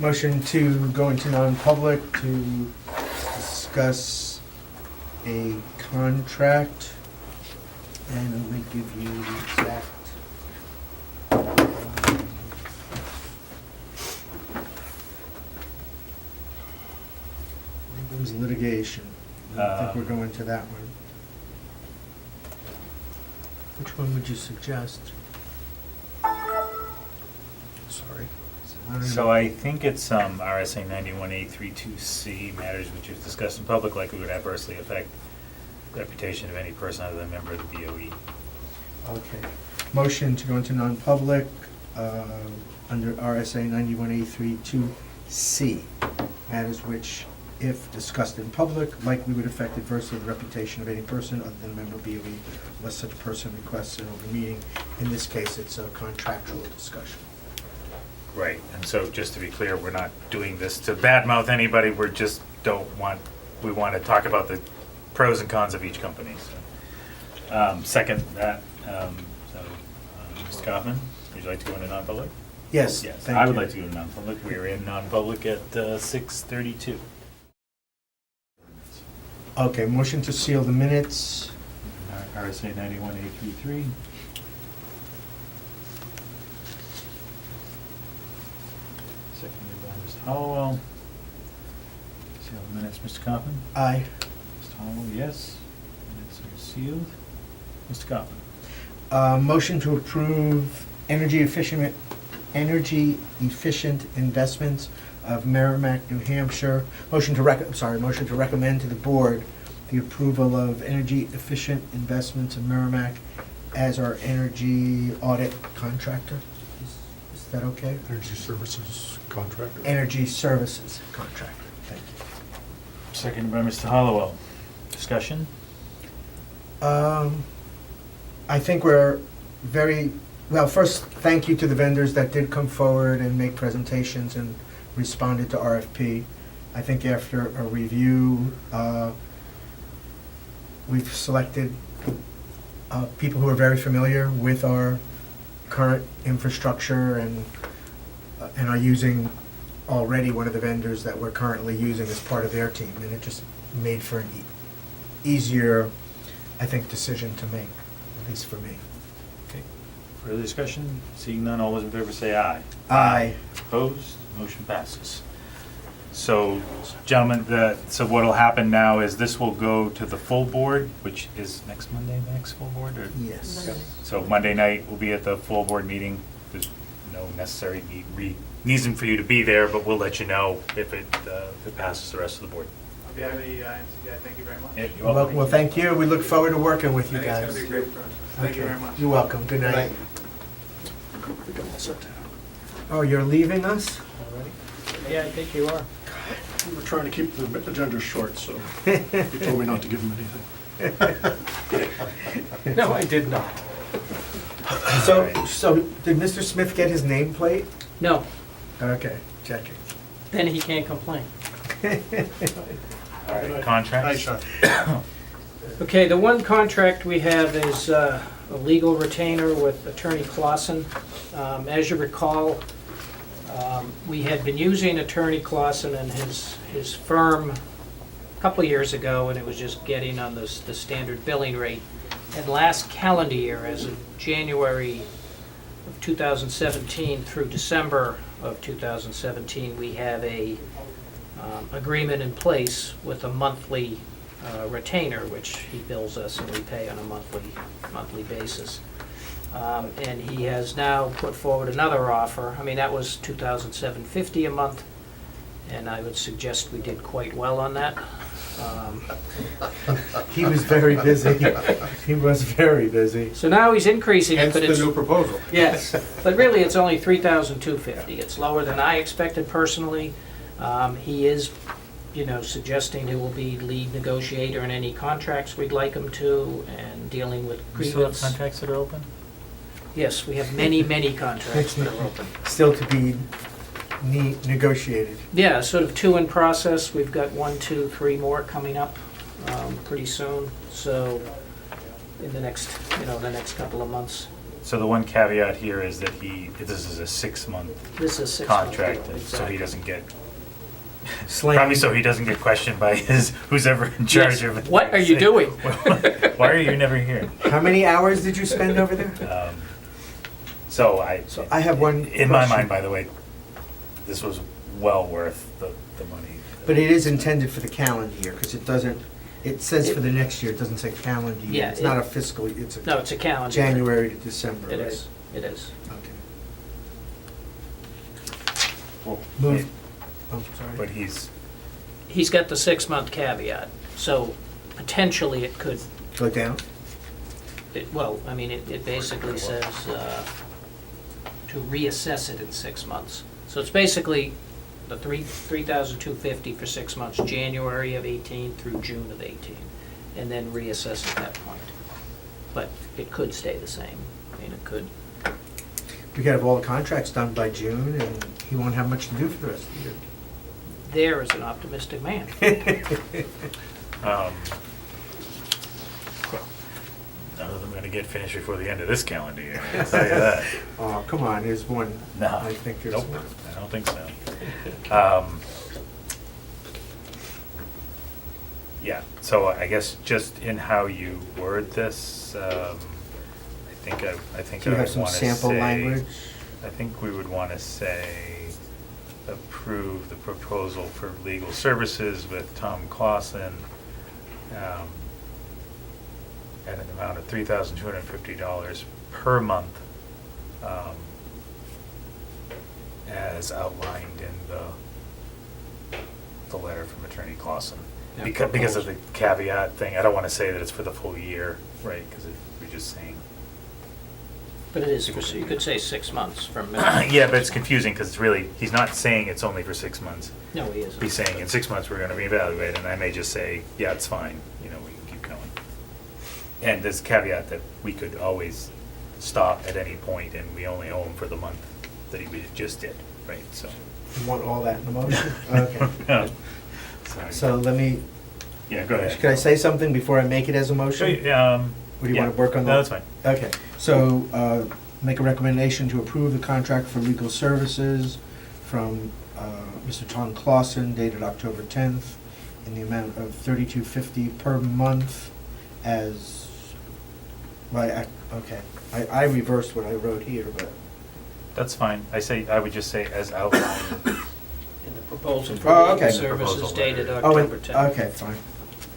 Motion to go into non-public to discuss a contract, and let me give you the exact. It was litigation. I think we're going to that one. Which one would you suggest? Sorry. So I think it's RSA 91A32C, matters which if discussed in public likely would adversely affect the reputation of any person other than a member of the BOE. Okay. Motion to go into non-public under RSA 91A32C. Matters which, if discussed in public, likely would affect adversely the reputation of any person other than a member of BOE unless such person requests an open meeting. In this case, it's a contractual discussion. Right, and so just to be clear, we're not doing this to badmouth anybody, we want to talk about the pros and cons of each company. So, second that, Mr. Kaufman, would you like to go into non-public? Yes, Yes, thank I would you. like to go to non-public. We are in non-public at 6:32. Okay, motion to seal the minutes. RSA 91A33. Seconded by Mr. Hollowell. Seal the minutes, Mr. Kaufman? Aye. Mr. Hollowell, yes. Minutes are sealed. Mr. Kaufman? Motion to approve energy efficient investments of Merrimack, New Hampshire. Motion to recommend to the board the approval of energy efficient investments of Merrimack as our energy audit contractor. Is that okay? Energy services contractor. Energy services contractor. Thank you. Seconded by Mr. Hollowell. Discussion? I think we're very, well, first, thank you to the vendors that did come forward and make presentations and responded to RFP. I think after a review, we've selected people who are very familiar with our current infrastructure and are using already one of the vendors that we're currently using as part of their team. And it just made for an easier, I think, decision to make, at least for me. Okay. Further discussion? Seeing none, all those in favor say aye. Aye. Opposed? Motion passes. So, gentlemen, so what'll happen now is this will go to the full board, which is next Monday, the next full board, or? Yes. So Monday night, we'll be at the full board meeting. There's no necessary reason for you to be there, but we'll let you know if it passes the rest of the board. If you have any, thank you very much. Yeah, you're welcome. Well, thank you. We look forward to working with I you think it's guys. going to be a great process. Thank you Okay. very much. You're welcome. Good night. We got all set down. Oh, you're leaving us? Yeah, I think you are. We were trying to keep the agenda short, so you told me not to give him anything. No, I did not. So did Mr. Smith get his nameplate? No, Okay, checking. then he can't complain. All right, contracts? Sean. Okay, the one contract we have is a legal retainer with Attorney Clausen. As you recall, we had been using Attorney Clausen and his firm a couple of years ago, and it was just getting on the standard billing rate. And last calendar year, as of January of 2017 through December of 2017, we have a agreement in place with a monthly retainer, which he bills us and we pay on a monthly basis. And he has now put forward another offer. I mean, that was $2,750 a month, and I would suggest we did quite well on that. He was very busy. He was very busy. So now he's increasing it, Hence but the it's, new proposal. yes, but really it's only $3,250. It's lower than I expected personally. He is, suggesting he will be lead negotiator in any contracts we'd like him to, and dealing with We still have grievance. contracts that are open? Yes, we have many, many contracts that are open. Still to be negotiated. Yeah, sort of 2 in process. We've got 1, 2, 3 more coming up pretty soon. So in the next couple of months. So the one caveat here is that this is a 6-month This is 6 months. contract, so Exactly. he doesn't get, Slam. probably so he doesn't get questioned by who's ever in charge Yes. of it. What are you doing? Why are you never here? How many hours did you spend over there? So So I have one in my question. mind, by the way, this was well worth the money. But it is intended for the calendar year, because it doesn't, it says for the next year, it doesn't say calendar year. Yeah, It's it- not a fiscal, it's No, a it's a calendar. year. January to December, It right? is, it is. Okay. Well, Move, oh, sorry. But He's got the 6-month caveat, so potentially it could, Go down? well, I mean, it basically says to reassess it in 6 months. So it's basically the $3,250 for 6 months, January of 18 through June of 18, and then reassess at that point. But it could stay the same. I mean, it could. We could have all the contracts done by June, and he won't have much to do for the rest of the year. There is an optimistic man. none of them going to get finished before the end of this calendar year, I'll tell you that. Oh, come on, there's one. No. I think there's Nope, one. I don't think so. Yeah, so I guess just in how you word this, I think I Do you have would some want to sample say. language? I think we would want to say, approve the proposal for legal services with Tom Clausen at an amount of $3,250 per month, as outlined in the letter from Attorney Clausen. Yeah, Because of the proposed. caveat thing, I don't want to say that it's for the full year, right, because we're just saying. But it is, you could say 6 months from. Yeah, but it's confusing because it's really, he's not saying it's only for 6 months. No, he isn't. He's saying in 6 months, we're going to reevaluate, and I may just say, yeah, it's fine, we can keep going. And this caveat that we could always stop at any point, and we only owe him for the month that we just did, right, so. You want all that in the motion? Okay. Sorry. So let me, Yeah, go ahead. could I say something before I make it as a motion? Or do you yeah. want to work on that? No, that's fine. Okay, so make a recommendation to approve the contract for legal services from Mr. Tom Clausen dated October 10th in the amount of $32.50 per month as, okay, I reversed what I wrote here, but, That's fine. I would just say as outlined. In the proposal for Oh, legal okay. services Proposal dated letter. oh, October 10th. okay, fine,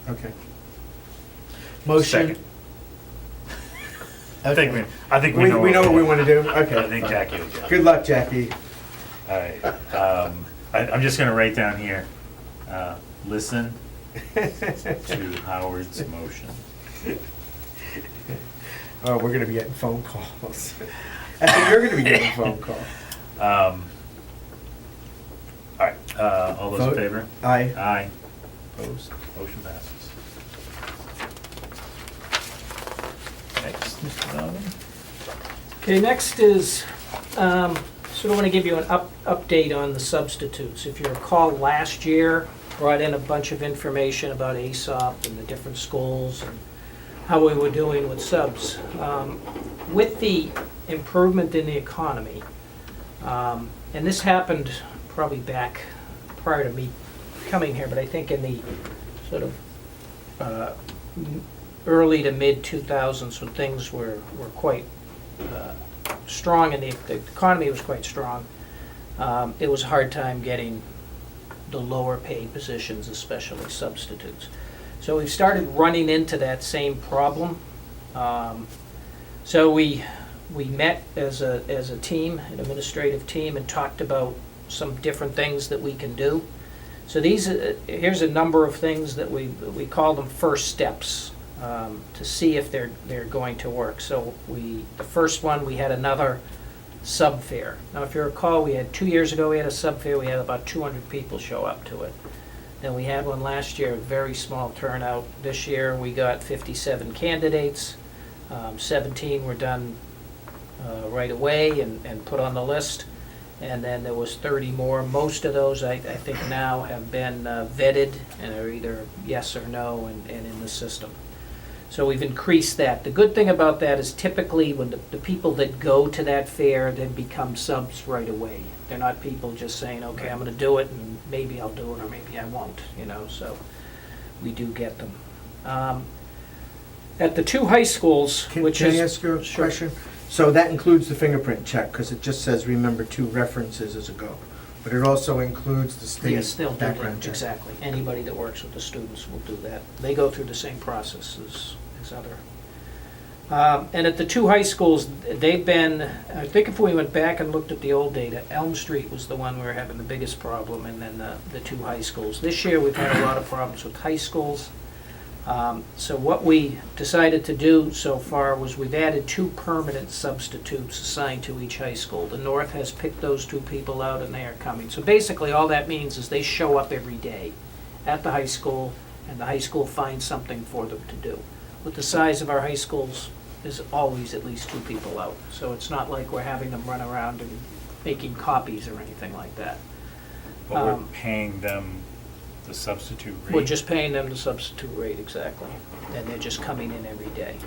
okay. Motion. Second. I think we We know. know what we want to do? Okay. I think fine. Jackie will get it. Good luck, Jackie. All right. I'm just gonna write down here, listen to Howard's motion. Oh, we're gonna be getting phone calls. Actually, you're gonna be getting a phone call. All right, all those in Vote. favor? Aye. Aye. Opposed? Motion passes. Next, Mr. Donovan? Okay, next is, sort of want to give you an update on the substitutes. If you recall, last year, brought in a bunch of information about ASOP and the different schools and how we were doing with subs. With the improvement in the economy, and this happened probably back prior to me coming here, but I think in the sort of early to mid-2000s when things were quite strong and the economy was quite strong, it was a hard time getting the lower paid positions, especially substitutes. So we've started running into that same problem. So we met as a team, an administrative team, and talked about some different things that we can do. So here's a number of things that we call them first steps to see if they're going to work. So the first one, we had another sub fair. Now, if you recall, we had 2 years ago, we had a sub fair, we had about 200 people show up to it. Then we had one last year, a very small turnout. This year, we got 57 candidates. 17 were done right away and put on the list. And then there was 30 more. Most of those, I think now have been vetted and are either yes or no and in the system. So we've increased that. The good thing about that is typically when the people that go to that fair then become subs right away. They're not people just saying, okay, I'm gonna do it and maybe I'll do it or maybe I won't, so we do get them. At the two high schools, Can which I is. ask you a Sure. question? So that includes the fingerprint check, because it just says, remember 2 references as a go. But it also includes the state Yes, they'll do background that, check. exactly. Anybody that works with the students will do that. They go through the same process as other. And at the two high schools, they've been, I think if we went back and looked at the old data, Elm Street was the one we were having the biggest problem, and then the two high schools. This year, we've had a lot of problems with high schools. So what we decided to do so far was we've added 2 permanent substitutes assigned to each high school. The North has picked those 2 people out and they are coming. So basically all that means is they show up every day at the high school and the high school finds something for them to do. With the size of our high schools, there's always at least 2 people out. So it's not like we're having them run around and making copies or anything like that. But we're paying them the substitute rate. We're just paying them the substitute rate, exactly. And they're just coming in every day.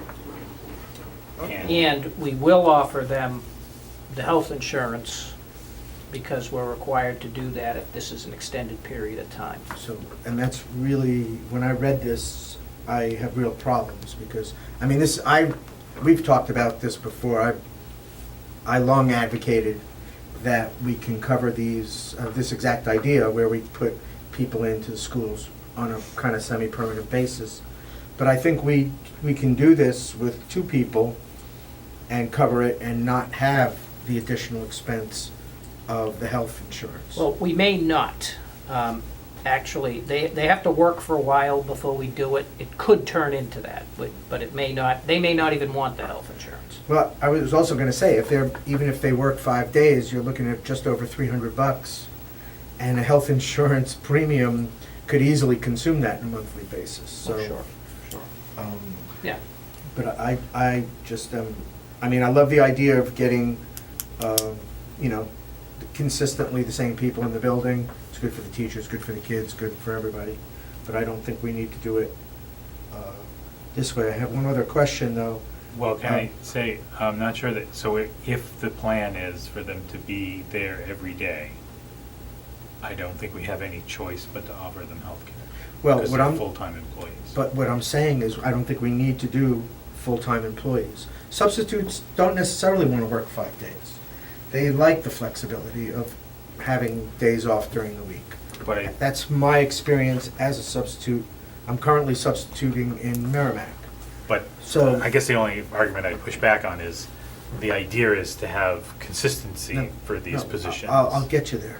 And we will offer them the health insurance because we're required to do that if this is an extended period of time. So, and that's really, when I read this, I have real problems, because, I mean, we've talked about this before. I long advocated that we can cover this exact idea where we put people into the schools on a kind of semi-permanent basis. But I think we can do this with 2 people and cover it and not have the additional expense of the health insurance. Well, we may not. Actually, they have to work for a while before we do it. It could turn into that, but it may not. They may not even want the health insurance. Well, I was also going to say, even if they work 5 days, you're looking at just over $300, and a health insurance premium could easily consume that on a monthly basis. So, Oh, sure. Yeah. But I just I mean, I love the idea of getting, consistently the same people in the building. It's good for the teachers, good for the kids, good for everybody. But I don't think we need to do it this way. I have one other question, though. Well, can I say, I'm not sure that, so if the plan is for them to be there every day, I don't think we have any choice but to offer them healthcare. Well, Because what they're I'm, full-time employees. but what I'm saying is, I don't think we need to do full-time employees. Substitutes don't necessarily want to work 5 days. They like the flexibility of having days off during the week. But That's my experience as a substitute. I'm currently substituting in Merrimack. So, I guess the only argument I push back on is, the idea is to have consistency No, for these no, positions. I'll get you there,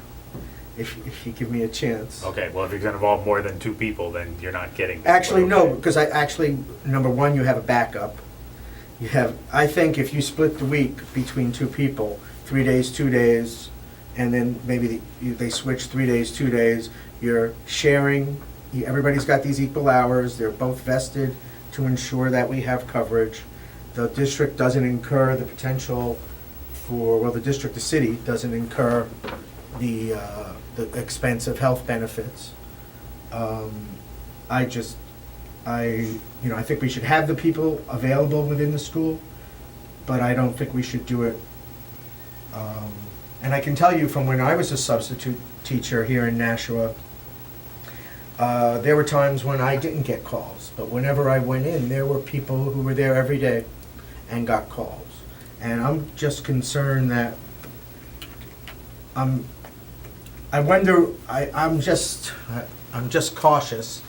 if you give me a chance. Okay, well, if you're gonna involve more than 2 people, then you're not getting. Actually, but no, okay. because number one, you have a backup. I think if you split the week between 2 people, 3 days, 2 days, and then maybe they switch 3 days, 2 days, you're sharing, everybody's got these equal hours, they're both vested to ensure that we have coverage. The district doesn't incur the potential the city doesn't incur the expense of health benefits. I think we should have the people available within the school, but I don't think we should do it. And I can tell you from when I was a substitute teacher here in Nashua, there were times when I didn't get calls, but whenever I went in, there were people who were there every day and got calls. And I'm just concerned that I'm just cautious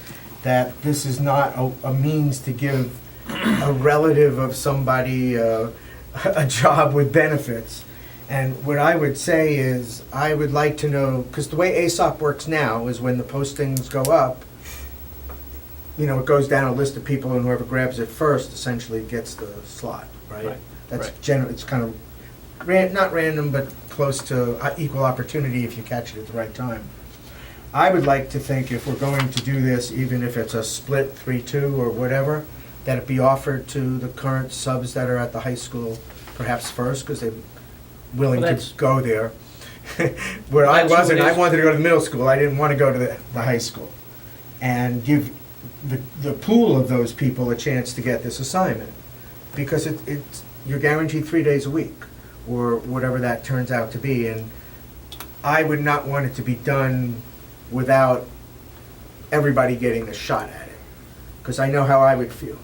that this is not a means to give a relative of somebody a job with benefits. And what I would say is, I would like to know, because the way ASOP works now is when the postings go up, it goes down a list of people, and whoever grabs it first essentially gets the slot, right? Right, That's right. it's kind of, not random, but close to equal opportunity if you catch it at the right time. I would like to think if we're going to do this, even if it's a split 3-2 or whatever, that it be offered to the current subs that are at the high school perhaps first, because they're willing Well, to that's- go there. Where I That's what wasn't, it I is. wanted to go to the middle school, I didn't want to go to the high school. And give the pool of those people a chance to get this assignment. Because you're guaranteed 3 days a week, or whatever that turns out to be, and I would not want it to be done without everybody getting a shot at it, because I know how I would feel.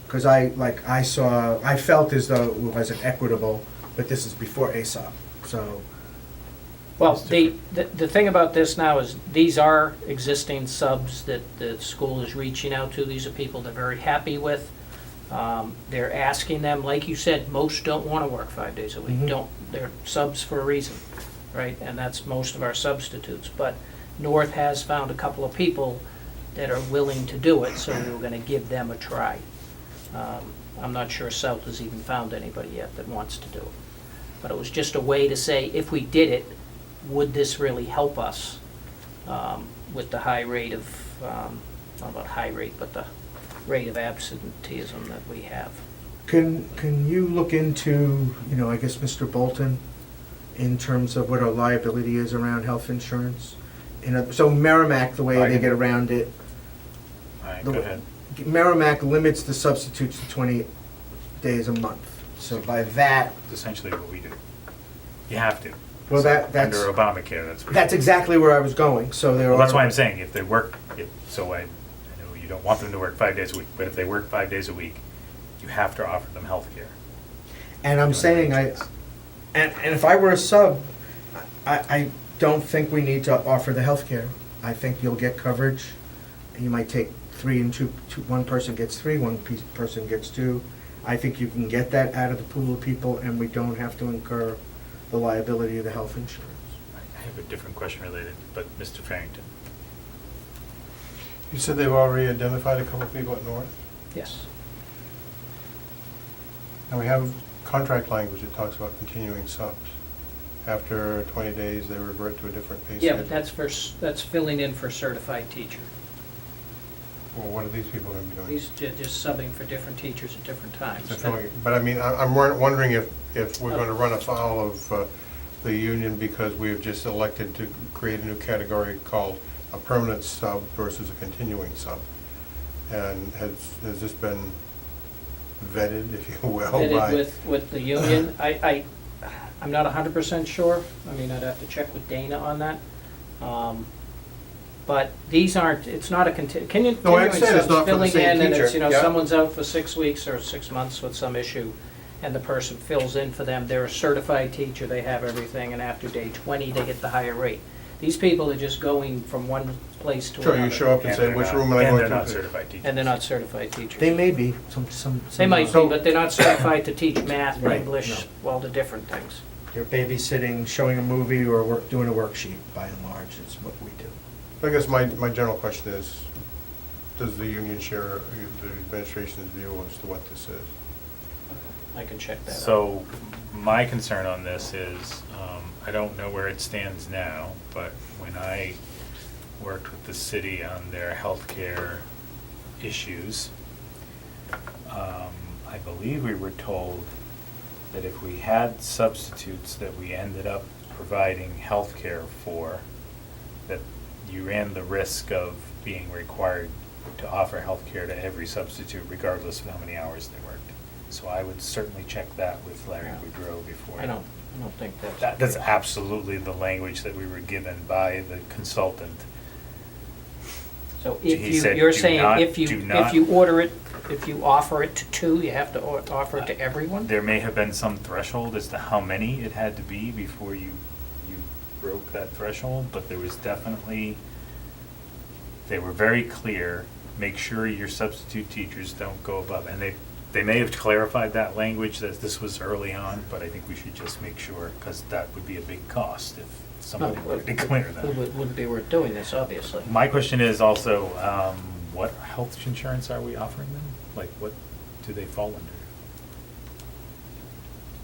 Because I felt as though it wasn't equitable, but this is before ASOP, so. Well, the thing about this now is these are existing subs that the school is reaching out to. These are people they're very happy with. They're asking them, like you said, most don't want to work 5 days a week. Mhm. They're subs for a reason, right? And that's most of our substitutes. But North has found a couple of people that are willing to do it, so we were going to give them a try. I'm not sure South has even found anybody yet that wants to do it. But it was just a way to say, if we did it, would this really help us with the high rate of, not about high rate, but the rate of absenteeism that we have? Can you look into, I guess, Mr. Bolton, in terms of what our liability is around health insurance? So Merrimack, the way they get around it, All right, go ahead. Merrimack limits the substitutes to 20 days a month. So by that, It's essentially what we do. You have to. well, that's Under Obamacare, that's. what- that's exactly where I was going. So there Well, are. that's why I'm saying, if they work, so I know you don't want them to work 5 days a week, but if they work 5 days a week, you have to offer them health care. And I'm saying, and if I were a sub, I don't think we need to offer the health care. I think you'll get coverage. You might take 3 and 2, one person gets 3, one person gets 2. I think you can get that out of the pool of people, and we don't have to incur the liability of the health insurance. I have a different question related, but Mr. Farrington. You said they've already identified a couple of people at North, Yes. and we have contract language that talks about continuing subs. After 20 days, they revert to a different pay Yeah, schedule. but that's filling in for certified teacher. Well, what are these people going to be doing? These just subbing for different teachers at different times. Just filling- But I mean, I'm wondering if we're going to run afoul of the union because we have just elected to create a new category called a permanent sub versus a continuing sub. And has this been vetted, if you will, by? Vetted with the union. I'm not 100% sure. I mean, I'd have to check with Dana on that. But these aren't, it's not a continuing No, I understand it's not for the filling same in, and it's, teacher. Yeah. someone's out for 6 weeks or 6 months with some issue, and the person fills in for them. They're a certified teacher, they have everything, and after day 20, they get the higher rate. These people are just going from one place to Sure, another. you show up and And say, they're which not- room am I And going they're to? not certified teachers. And they're not certified teachers. They may be, some. They might be, So but they're not certified to teach math, Right, English, all the different things. You're babysitting, showing a movie, or doing a worksheet, by and large, is what we do. I guess my general question is, does the union share the administration's view as to what this is? I can check that out. So, my concern on this is, I don't know where it stands now, but when I worked with the city on their healthcare issues, I believe we were told that if we had substitutes that we ended up providing healthcare for, that you ran the risk of being required to offer healthcare to every substitute regardless of how many hours they worked. So I would certainly check that with Larry Boudreau before. I don't think that's. That's absolutely the language that we were given by the consultant. So He said, you're "Do saying not- if do you not." order it, if you offer it to 2, you have to offer it to everyone? There may have been some threshold as to how many it had to be before you broke that threshold, but there was definitely, they were very clear, make sure your substitute teachers don't go above. And they may have clarified that language that this was early on, but I think we should just make sure, because that would be a big cost if somebody were to declare that. It wouldn't be worth doing this, obviously. My question is also, what health insurance are we offering them? Like, what do they fall under?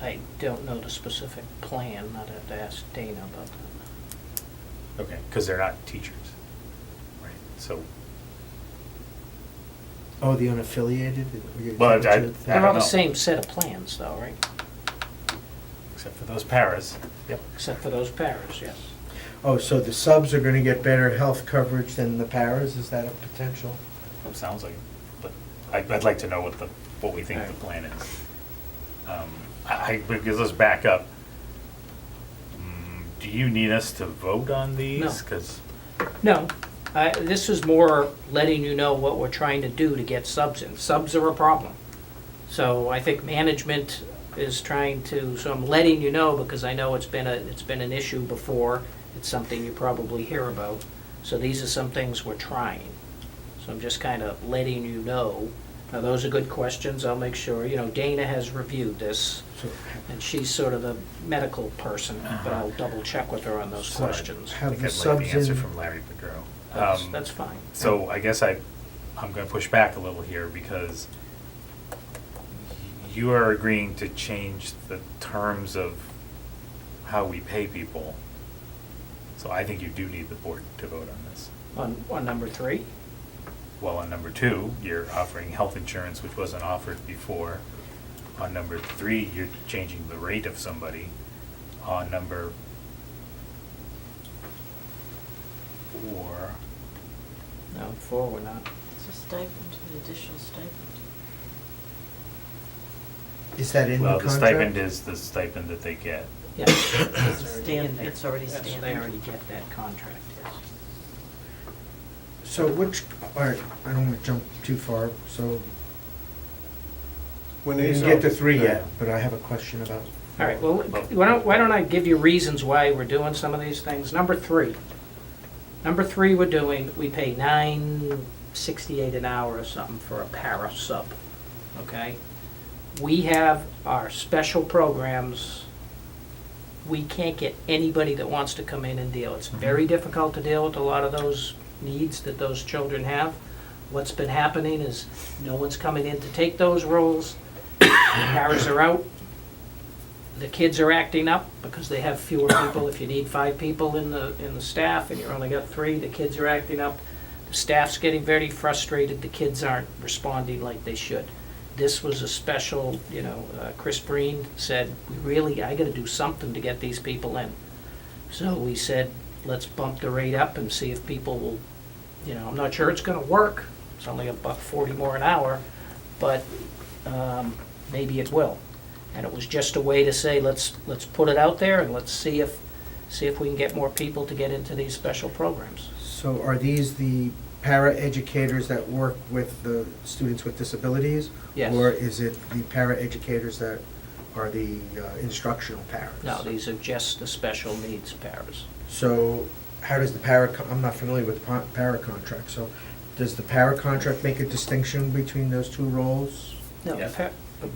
I don't know the specific plan. I'd have to ask Dana about that. Okay, because they're not teachers, right? So, Oh, the unaffiliated? Well, I They're don't all the know. same set of plans, though, right? except for those paras. Yep. Except for those paras, yes. Oh, so the subs are gonna get better health coverage than the paras, is that a potential? It sounds like it, but I'd like to know what we think the Alright. plan is. Because let's back up. Do you need us to vote on these? No. 'Cause No, this is more letting you know what we're trying to do to get subs in. Subs are a problem. So I think management is trying to, so I'm letting you know because I know it's been an issue before. It's something you probably hear about. So these are some things we're trying. So I'm just kind of letting you know. Now, those are good questions. I'll make sure, Dana has reviewed this So and she's sort of the medical person, but I'll double check with her on those So- questions. I have think the I'd like subs the answer in, from Larry Pedro. That's fine. So I guess I'm gonna push back a little here because you are agreeing to change the terms of how we pay people. So I think you do need the board to vote on this. On number 3? Well, on number 2, you're offering health insurance, which wasn't offered before. On number 3, you're changing the rate of somebody. On number 4, No, 4 we're not. It's a stipend, an additional stipend. is that in the well, contract? the stipend is the stipend that they get. Yeah. It's It's already Yes, standard. they already get that contract, yes. So all right, I don't want to jump too far, so When we these didn't get to are- 3 yet, but I have a question about. All right, well, why don't I give you reasons why we're doing some of these things? Number 3. Number 3 we pay $9.68 an hour or something for a para sub, okay? We have our special programs. We can't get anybody that wants to come in and deal. It's very difficult to deal with a lot of those needs that those children have. What's been happening is no one's coming in to take those roles. The paras are out. The kids are acting up because they have fewer people. If you need 5 people in the staff and you only got 3, the kids are acting up. The staff's getting very frustrated. The kids aren't responding like they should. This was a special, Chris Breen said, I gotta do something to get these people in. So we said, let's bump the rate up and see if people will, I'm not sure it's gonna work. It's only $1.40 more an hour, but maybe it will. And it was just a way to say, let's put it out there and let's see if we can get more people to get into these special programs. So are these the para educators that work with the students with disabilities? Yes. Or is it the para educators that are the instructional paras? No, these are just the special needs paras. So how does the I'm not familiar with the para contract, so does the para contract make a distinction between those 2 roles? No, Yeah. the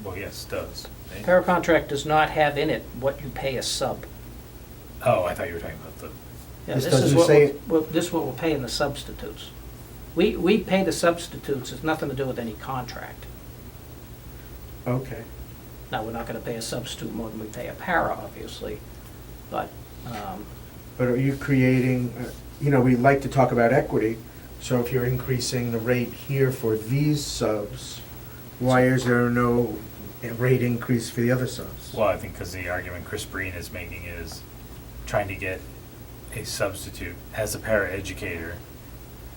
Well, yes, it does. right? para contract does not have in it what you pay a sub. Oh, I thought you were talking about the, Yeah, This this is doesn't what say- this is what we're paying the substitutes. We pay the substitutes, it's nothing to do with any contract. Okay. Now, we're not gonna pay a substitute more than we pay a para, obviously, but, But are you creating, we like to talk about equity, so if you're increasing the rate here for these subs, why is there no rate increase for the other subs? well, I think because the argument Chris Breen is making is trying to get a substitute as a paraeducator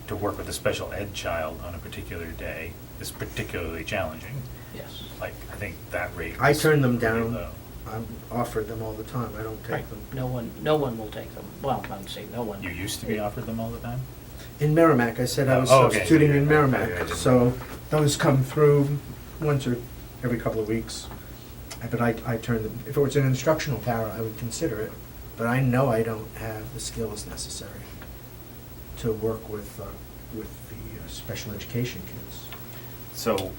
to work with a special ed child on a particular day is particularly challenging. yes. Like, I think that rate I was turn them pretty down. low. I've offered them all the time, I don't Right. take them. No one will take them. Well, I wouldn't say no one. You used to be offered them all the time? In Merrimack, I said I was Oh, okay. substituting in Yeah, Merrimack, I didn't so know. those come through once or every couple of weeks. But I turn them, if it was an instructional para, I would consider it, but I know I don't have the skills necessary to work with the special education kids. So,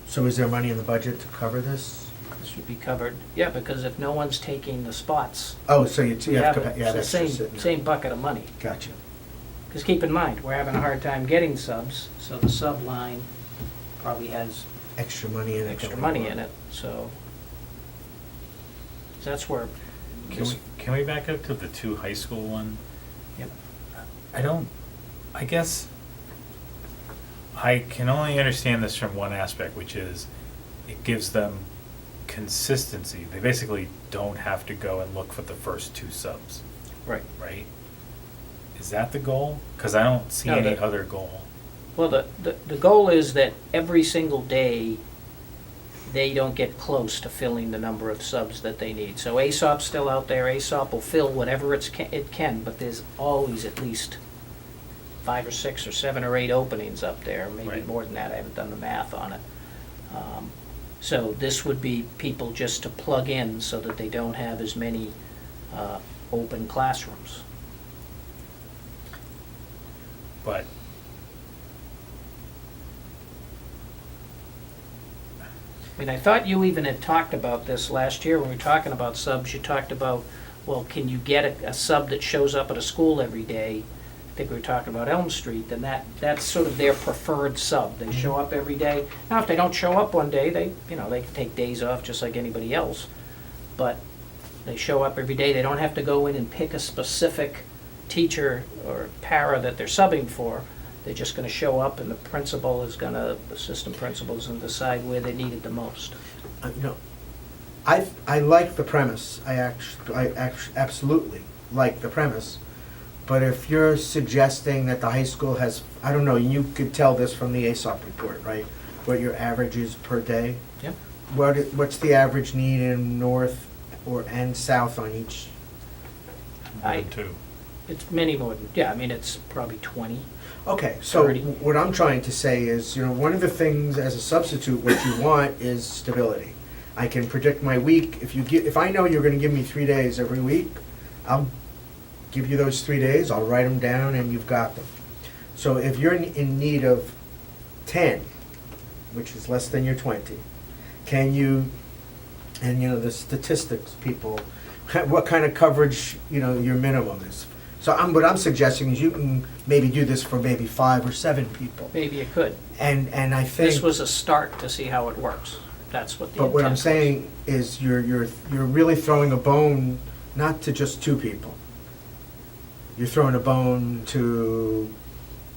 So is there money in the budget to cover this? This would be covered, yeah, because if no one's taking the spots, Oh, so you we have, have yeah, the that's just same, sitting same there. bucket of money. Gotcha. Because keep in mind, we're having a hard time getting subs, so the sub line probably has Extra money in it. extra going money on. in it, so that's where, can we back up to the 2 high school one? yep, I guess I can only understand this from one aspect, which is it gives them consistency. They basically don't have to go and look for the first 2 subs, right. right? Is that the goal? Because I don't see No, any the- other goal. Well, the goal is that every single day, they don't get close to filling the number of subs that they need. So ASOP's still out there, ASOP will fill whatever it can, but there's always at least 5 or 6 or 7 or 8 openings up there, maybe Right. more than that, I haven't done the math on it. So this would be people just to plug in so that they don't have as many open classrooms. But I mean, I thought you even had talked about this last year when we were talking about subs. You talked about, well, can you get a sub that shows up at a school every day? I think we were talking about Elm Street, and that's sort of their preferred sub. They show up every day. Now, if they don't show up one day, they can take days off just like anybody else. But they show up every day. They don't have to go in and pick a specific teacher or para that they're subbing for. They're just gonna show up, and the principal is gonna, the assistant principal is gonna decide where they need it the most. You know, I like the premise. I absolutely like the premise. But if you're suggesting that the high school has, I don't know, you could tell this from the ASOP report, right? What your average is per day? Yep. What's the average need in north and south on each? two. It's many more than, yeah, I mean, it's probably 20. Okay, so 30. what I'm trying to say is, one of the things as a substitute, what you want is stability. I can predict my week. If I know you're gonna give me 3 days every week, I'll give you those 3 days, I'll write them down, and you've got them. So if you're in need of 10, which is less than your 20, can you, and the statistics people, what kind of coverage, your minimum is. So what I'm suggesting is you can maybe do this for maybe 5 or 7 people. Maybe it could. And I think. This was a start to see how it works. That's what the But what I'm intent was. saying is you're really throwing a bone, not to just 2 people. You're throwing a bone to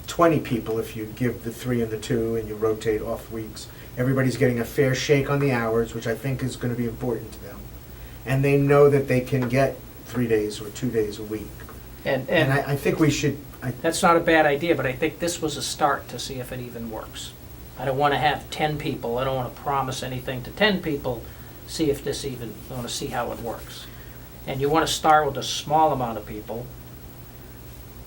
20 people if you give the 3 and the 2 and you rotate off weeks. Everybody's getting a fair shake on the hours, which I think is gonna be important to them. And they know that they can get 3 days or 2 days a week. And I think we should, That's not a bad idea, but I think this was a start to see if it even works. I don't want to have 10 people, I don't want to promise anything to 10 people, see if this even, I want to see how it works. And you want to start with a small amount of people.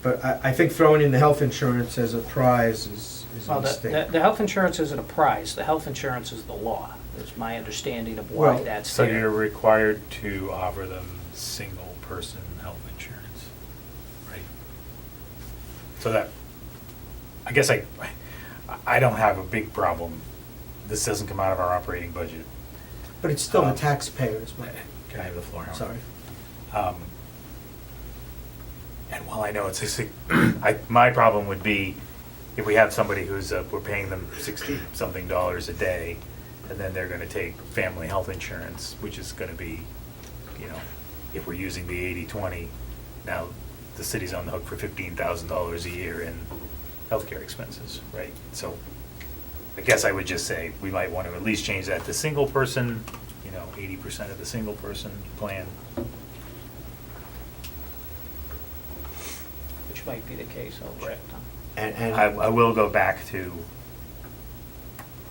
but I think throwing in the health insurance as a prize is a Well, mistake. the health insurance isn't a prize, the health insurance is the law, is my understanding of why Well, that's So there. you're required to offer them single-person health insurance, right? So that, I guess I don't have a big problem. This doesn't come out of our operating budget. But it's still the taxpayers' money. Can I have the floor, Howard? Sorry. And while I know it's my problem would be if we have somebody who's, we're paying them $60-something a day, and then they're gonna take family health insurance, which is gonna be, if we're using the 80/20, now the city's on the hook for $15,000 a year in healthcare expenses, right? So I guess I would just say, we might want to at least change that to single person, 80% of the single person plan. Which might be the case, I'll check. And I will go back to,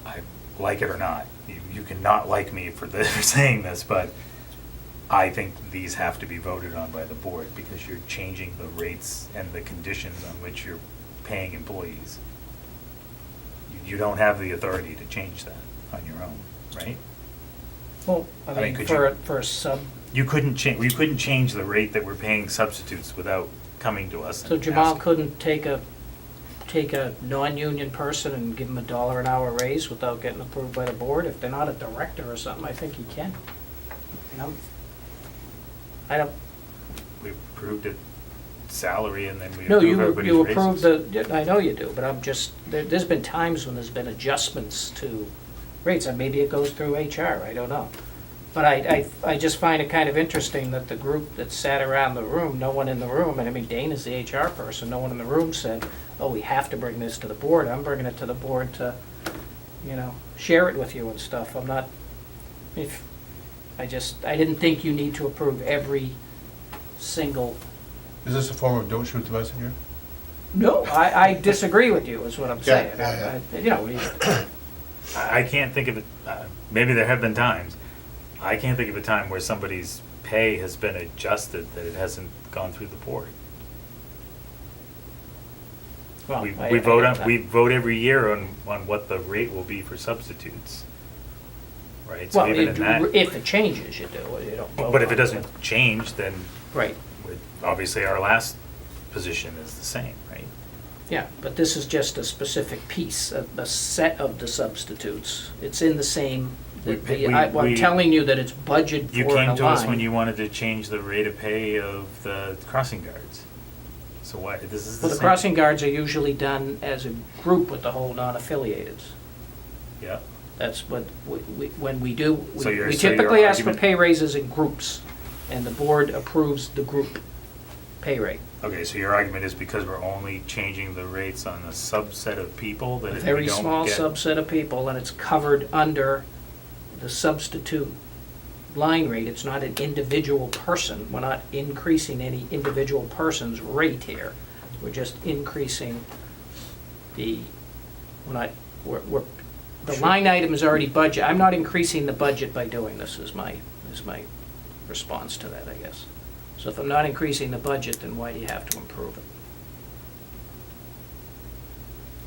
I like it or not, you can not like me for saying this, but I think these have to be voted on by the board because you're changing the rates and the conditions on which you're paying employees. You don't have the authority to change that on your own, right? Well, I I mean, mean, could for a sub, You couldn't change the rate that we're paying substitutes without coming to us so and Jamal asking. couldn't take a non-union person and give him $1 an hour raise without getting approved by the board? If they're not a director or something, I think he can. I don't, We approved a salary and then we no, approve you everybody's approve raises. I know you do, but I'm just, there's been times when there's been adjustments to rates, and maybe it goes through HR, I don't know. But I just find it kind of interesting that the group that sat around the room, no one in the room, and I mean, Dana's the HR person, no one in the room said, oh, we have to bring this to the board. I'm bringing it to the board to, share it with you and stuff. I'm not, I didn't think you need to approve every single Is this a form of don't shoot the messenger? No, I disagree with you, is what I'm saying. You know, I can't think of it, maybe there have been times, I can't think of a time where somebody's pay has been adjusted that it hasn't gone through the board. well, We I vote get that. we vote every year on what the rate will be for substitutes, right? So Well, even in that, if it changes, you do, you don't vote but if it on doesn't change, then Right, obviously our last position is the same, right? yeah, but this is just a specific piece, a set of the substitutes. It's in the same, I'm telling you that it's budgeted You for in came a to us when line. you wanted to change the rate of pay of the crossing guards. So why, this is the Well, same? the crossing guards are usually done as a group with the whole non-affiliateds. Yeah, That's what, when we do, So your- we so your typically ask for argument- pay raises in groups, and the board approves the group pay rate. okay, so your argument is because we're only changing the rates on a subset of people that A we very don't small get- subset of people, and it's covered under the substitute line rate. It's not an individual person. We're not increasing any individual person's rate here. We're just increasing the, the line item is already budget. I'm not increasing the budget by doing this, is my response to that, I guess. So if I'm not increasing the budget, then why do you have to improve it?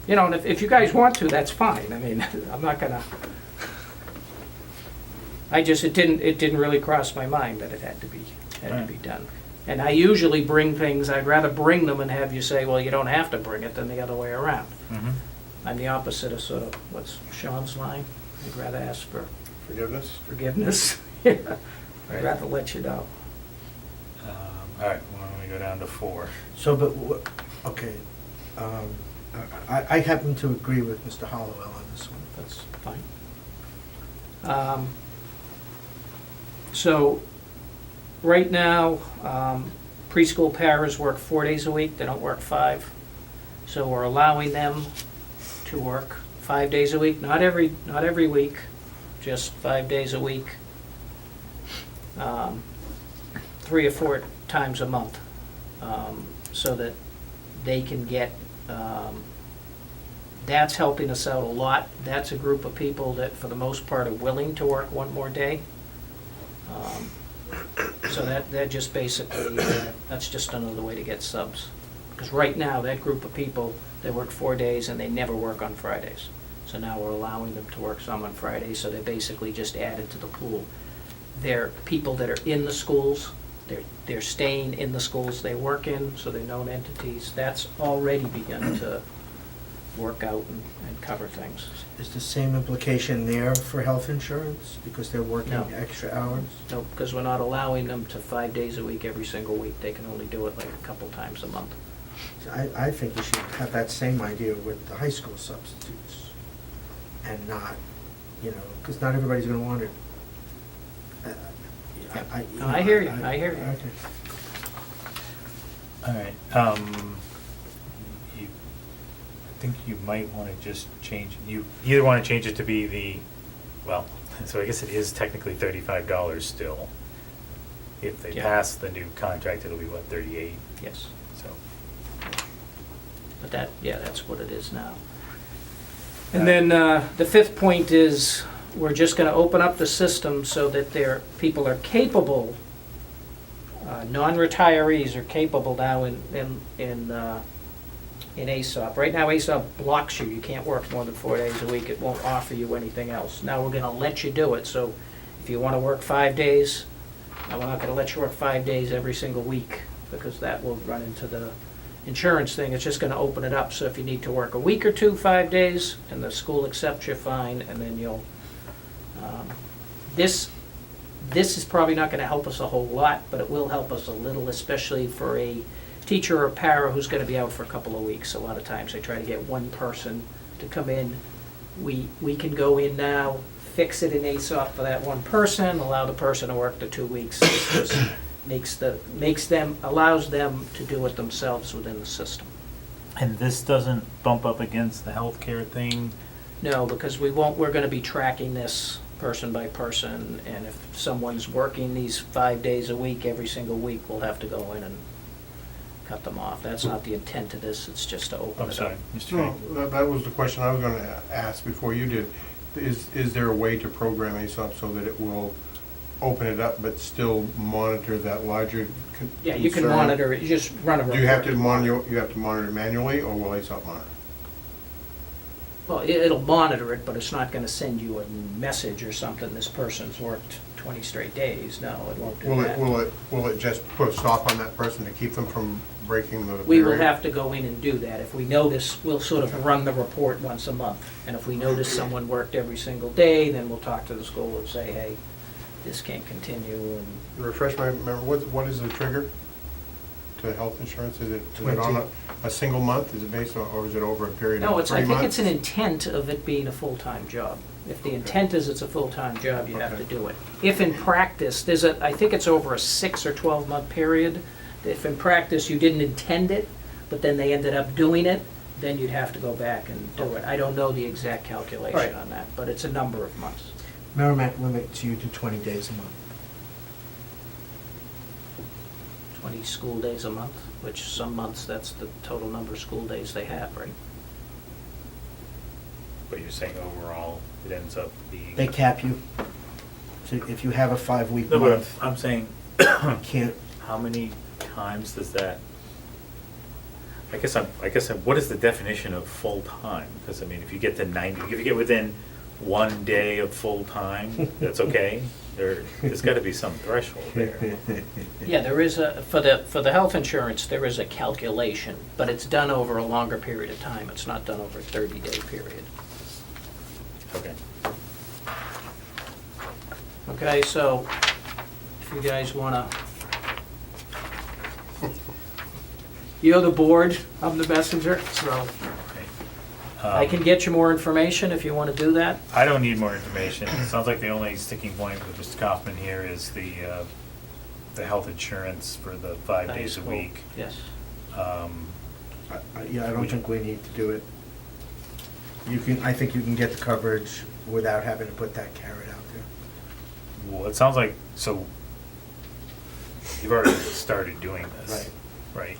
You know, and if you guys want to, that's fine. I mean, I'm not gonna, it didn't really cross my mind that it had to be done. And I usually bring things, I'd rather bring them and have you say, well, you don't have to bring it, than the other way around. Mhm. I'm the opposite of sort of, what's Sean's line? I'd rather ask for Forgiveness? forgiveness. Yeah. I'd rather let you know. All right, why don't we go down to 4? So, but, okay, I happen to agree with Mr. Hollowell on this one. That's fine. So, right now, preschool paras work 4 days a week, they don't work 5. So we're allowing them to work 5 days a week, not every week, just 5 days a week, 3 or 4 times a month, so that they can get, that's helping us out a lot. That's a group of people that, for the most part, are willing to work one more day. So that just basically, that's just another way to get subs. Because right now, that group of people, they work 4 days and they never work on Fridays. So now we're allowing them to work some on Fridays, so they basically just added to the pool. They're people that are in the schools, they're staying in the schools they work in, so they're known entities. That's already begun to work out and cover things. Is the same implication there for health insurance, because they're working No. extra hours? No, because we're not allowing them to 5 days a week every single week. They can only do it like a couple times a month. So I think we should have that same idea with the high school substitutes, and not, because not everybody's gonna want it. No, I hear you, I hear you. Okay. All right, I think you might want to just change, you either want to change it to be well, so I guess it is technically $35 still. If they Yeah. pass the new contract, it'll be what, 38? Yes. So, But that's what it is now. And then the fifth point is, we're just going to open up the system so that people are capable, non-retirees are capable now in ASOP. Right now, ASOP blocks you. You can't work more than 4 days a week. It won't offer you anything else. Now we're going to let you do it. So if you want to work 5 days, now we're not going to let you work 5 days every single week, because that will run into the insurance thing. It's just going to open it up. So if you need to work a week or two, 5 days, and the school accepts you, fine, and then you'll. This is probably not going to help us a whole lot, but it will help us a little, especially for a teacher or para who's going to be out for a couple of weeks. A lot of times they try to get one person to come in. We can go in now, fix it in ASOP for that one person, allow the person to work the 2 weeks. It just allows them to do it themselves within the system. and this doesn't bump up against the healthcare thing? No, because we're going to be tracking this person by person, and if someone's working these 5 days a week, every single week, we'll have to go in and cut them off. That's not the intent of this, it's just to open I'm it sorry, up. Mr. No, Frank. that was the question I was gonna ask before you did. Is there a way to program ASOP so that it will open it up but still monitor that larger Yeah, you can concern? monitor it, you just run a report. Do you have to monitor it manually, or will ASOP monitor? Well, it'll monitor it, but it's not gonna send you a message or something, this person's worked 20 straight days. No, it won't do that. Will it just put a stop on that person to keep them from breaking the We will barrier? have to go in and do that. If we notice, we'll sort of run the report once a month. And if we notice someone worked every single day, then we'll talk to the school and say, hey, this can't continue, and Refresh my memory, what is the trigger to health insurance? Is it on 20. a single month? Is it based on, or is it over a period no, of 3 months? I think it's an intent of it being a full-time job. If the intent is it's a full-time job, you have to Okay. do it. If in practice, I think it's over a 6 or 12-month period. If in practice you didn't intend it, but then they ended up doing it, then you'd have to go back and do it. I don't know the exact calculation Right. on that, but it's a number of months. Merrimack limits you to 20 days a month. 20 school days a month, which some months, that's the total number of school days they have, right? But you're saying overall, it ends up being. They cap you. So if you have a 5-week No, but month, I'm saying, you can't, how many times does that? I guess what is the definition of full-time? Because I mean, if you get to 90, if you get within 1 day of full-time, that's okay? There's gotta be some threshold there. Yeah, there is for the health insurance, there is a calculation, but it's done over a longer period of time. It's not done over a 30-day period. Okay. Okay, so if you guys wanna, you're the board, I'm the messenger, so Okay. I can get you more information if you wanna do that. I don't need more information. It sounds like the only sticking point with Mr. Kaufman here is the health insurance for the 5 High days a school. week. Yes. yeah, I don't think we need to do it. I think you can get the coverage without having to put that carrot out there. Well, it sounds like, so you've already started doing this, right?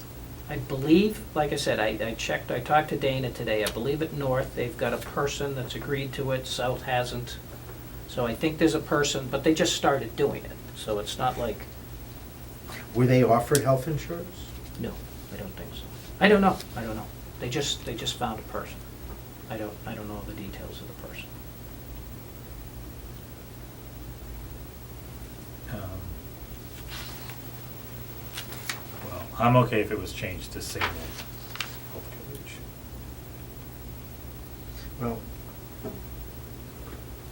I believe, like I said, I checked, I talked to Dana today, I believe at North, they've got a person that's agreed to it, South hasn't. So I think there's a person, but they just started doing it, so it's not like, Were they offered health insurance? no, I don't think so. I don't know. They just found a person. I don't know the details of the person. Well, I'm okay if it was changed to single health coverage. Well,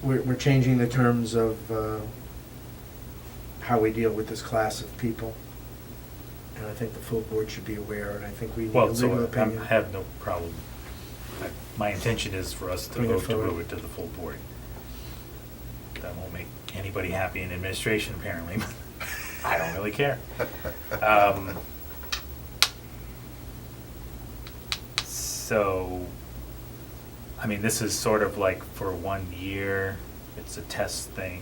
we're changing the terms of how we deal with this class of people. And I think the full board should be aware, and I think we need a Well, legal so I opinion. have no problem. My intention is for us to Bring it vote to forward. move it to the full board. That won't make anybody happy in administration, apparently, but I don't really care. So, I mean, this is sort of like for 1 year, it's a test thing.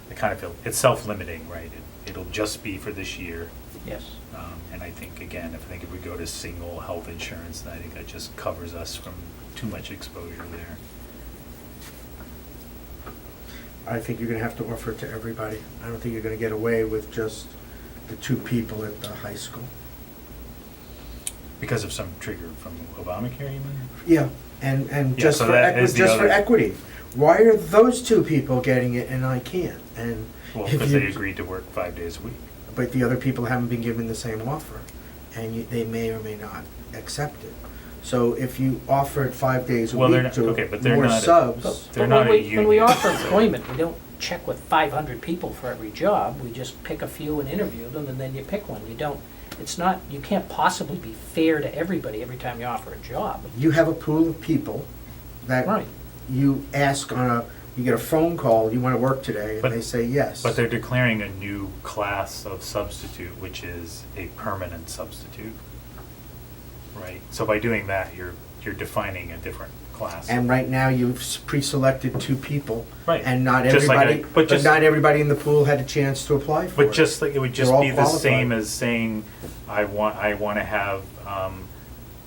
I kind of feel, it's self-limiting, right? It'll just be for this year. Yes. And I think, again, if we go to single health insurance, then I think that just covers us from too much exposure there. I think you're gonna have to offer it to everybody. I don't think you're gonna get away with just the 2 people at the high school. Because of some trigger from Obamacare, you mean? Yeah, and Yeah, just so for that is the just for other- equity. Why are those 2 people getting it and I can't? And Well, if because you- they agreed to work 5 days a week. But the other people haven't been given the same offer, and they may or may not accept it. So if you offered 5 days a Well, they're week not- okay, but to they're more not a- subs, They're But not a when we union. offer employment, we don't check with 500 people for every job. We just pick a few and interview them, and then you pick one. You don't, it's not, you can't possibly be fair to everybody every time you offer a job. you have a pool of people that Right. you ask you get a phone call, you want to work today, and But- they say yes. But they're declaring a new class of substitute, which is a permanent substitute, right? So by doing that, you're defining a different class. And right now, you've pre-selected 2 people. Right. And not Just like everybody, but but just- not everybody in the pool had a chance to apply for it. But just like, it would just They're all be the same qualified. as saying, I want to have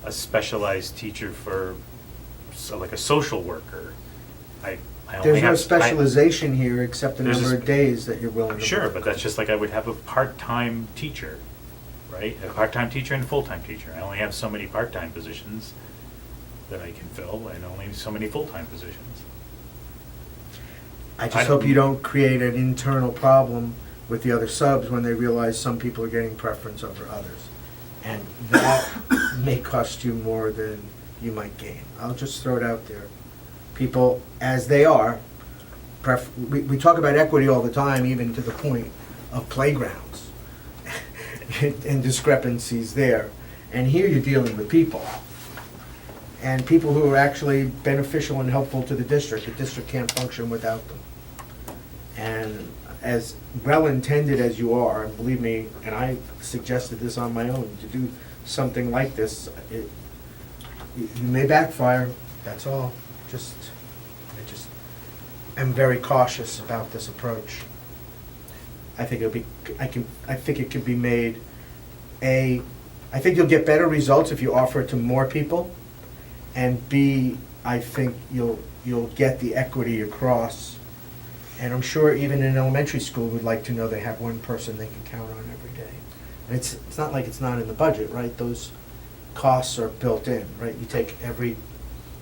a specialized teacher for, so like a social worker. I only There's no have- specialization here except the There's a number sp- of days that you're willing to Sure, work. but that's just like I would have a part-time teacher, right? A part-time teacher and a full-time teacher. I only have so many part-time positions that I can fill, and only so many full-time positions. I I just don't- hope you don't create an internal problem with the other subs when they realize some people are getting preference over others. And that may cost you more than you might gain. I'll just throw it out there. People, as they are, we talk about equity all the time, even to the point of playgrounds and discrepancies there. And here you're dealing with people. And people who are actually beneficial and helpful to the district. The district can't function without them. And as well-intended as you are, and believe me, and I suggested this on my own, to do something like this, you may backfire, that's all. I just am very cautious about this approach. I think I think it could be made I think you'll get better results if you offer it to more people. And B, I think you'll get the equity across. And I'm sure even in elementary school would like to know they have one person they can count on every day. And it's not like it's not in the budget, right? Those costs are built in, right? You take every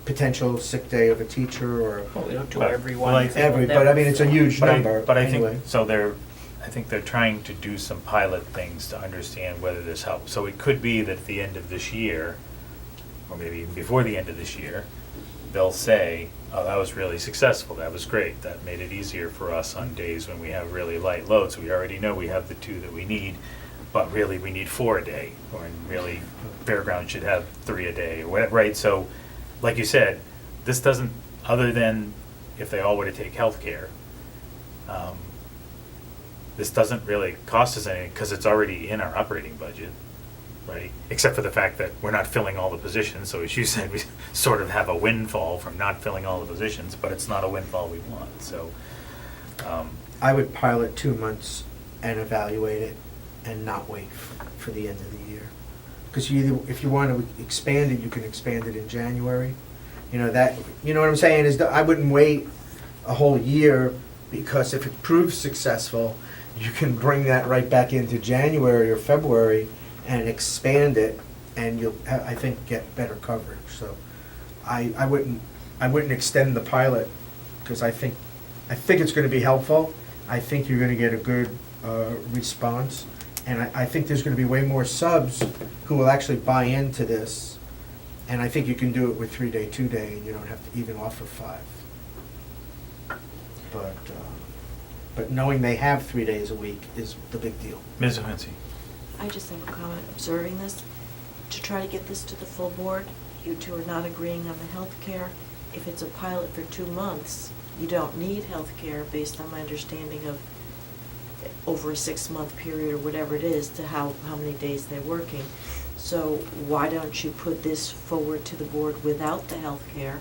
potential sick day of a teacher or Well, we don't do But- everyone. well, I think- every, but I mean, it's a huge number But I anyway. think, so I think they're trying to do some pilot things to understand whether this helps. So it could be that at the end of this year, or maybe even before the end of this year, they'll say, oh, that was really successful, that was great, that made it easier for us on days when we have really light loads. We already know we have the 2 that we need, but really we need 4 a day, or really Fairground should have 3 a day, or whatever, right? So, like you said, this doesn't, other than if they all were to take healthcare, this doesn't really cost us anything, because it's already in our operating budget, right? Except for the fact that we're not filling all the positions, so as you said, we sort of have a windfall from not filling all the positions, but it's not a windfall we want, so. I would pilot 2 months and evaluate it and not wait for the end of the year. Because if you want to expand it, you can expand it in January. You know what I'm saying is that I wouldn't wait a whole year, because if it proves successful, you can bring that right back into January or February and expand it, and you'll, I think, get better coverage. So I wouldn't extend the pilot, because I think it's going to be helpful. I think you're going to get a good response, and I think there's going to be way more subs who will actually buy into this, and I think you can do it with 3-day, 2-day, and you don't have to even offer 5. But knowing they have 3 days a week is the big deal. Ms. O'Hency? I just have a comment observing this. To try to get this to the full board, you 2 are not agreeing on the health care. If it's a pilot for 2 months, you don't need health care based on my understanding of over a 6-month period or whatever it is to how many days they're working. So why don't you put this forward to the board without the health care?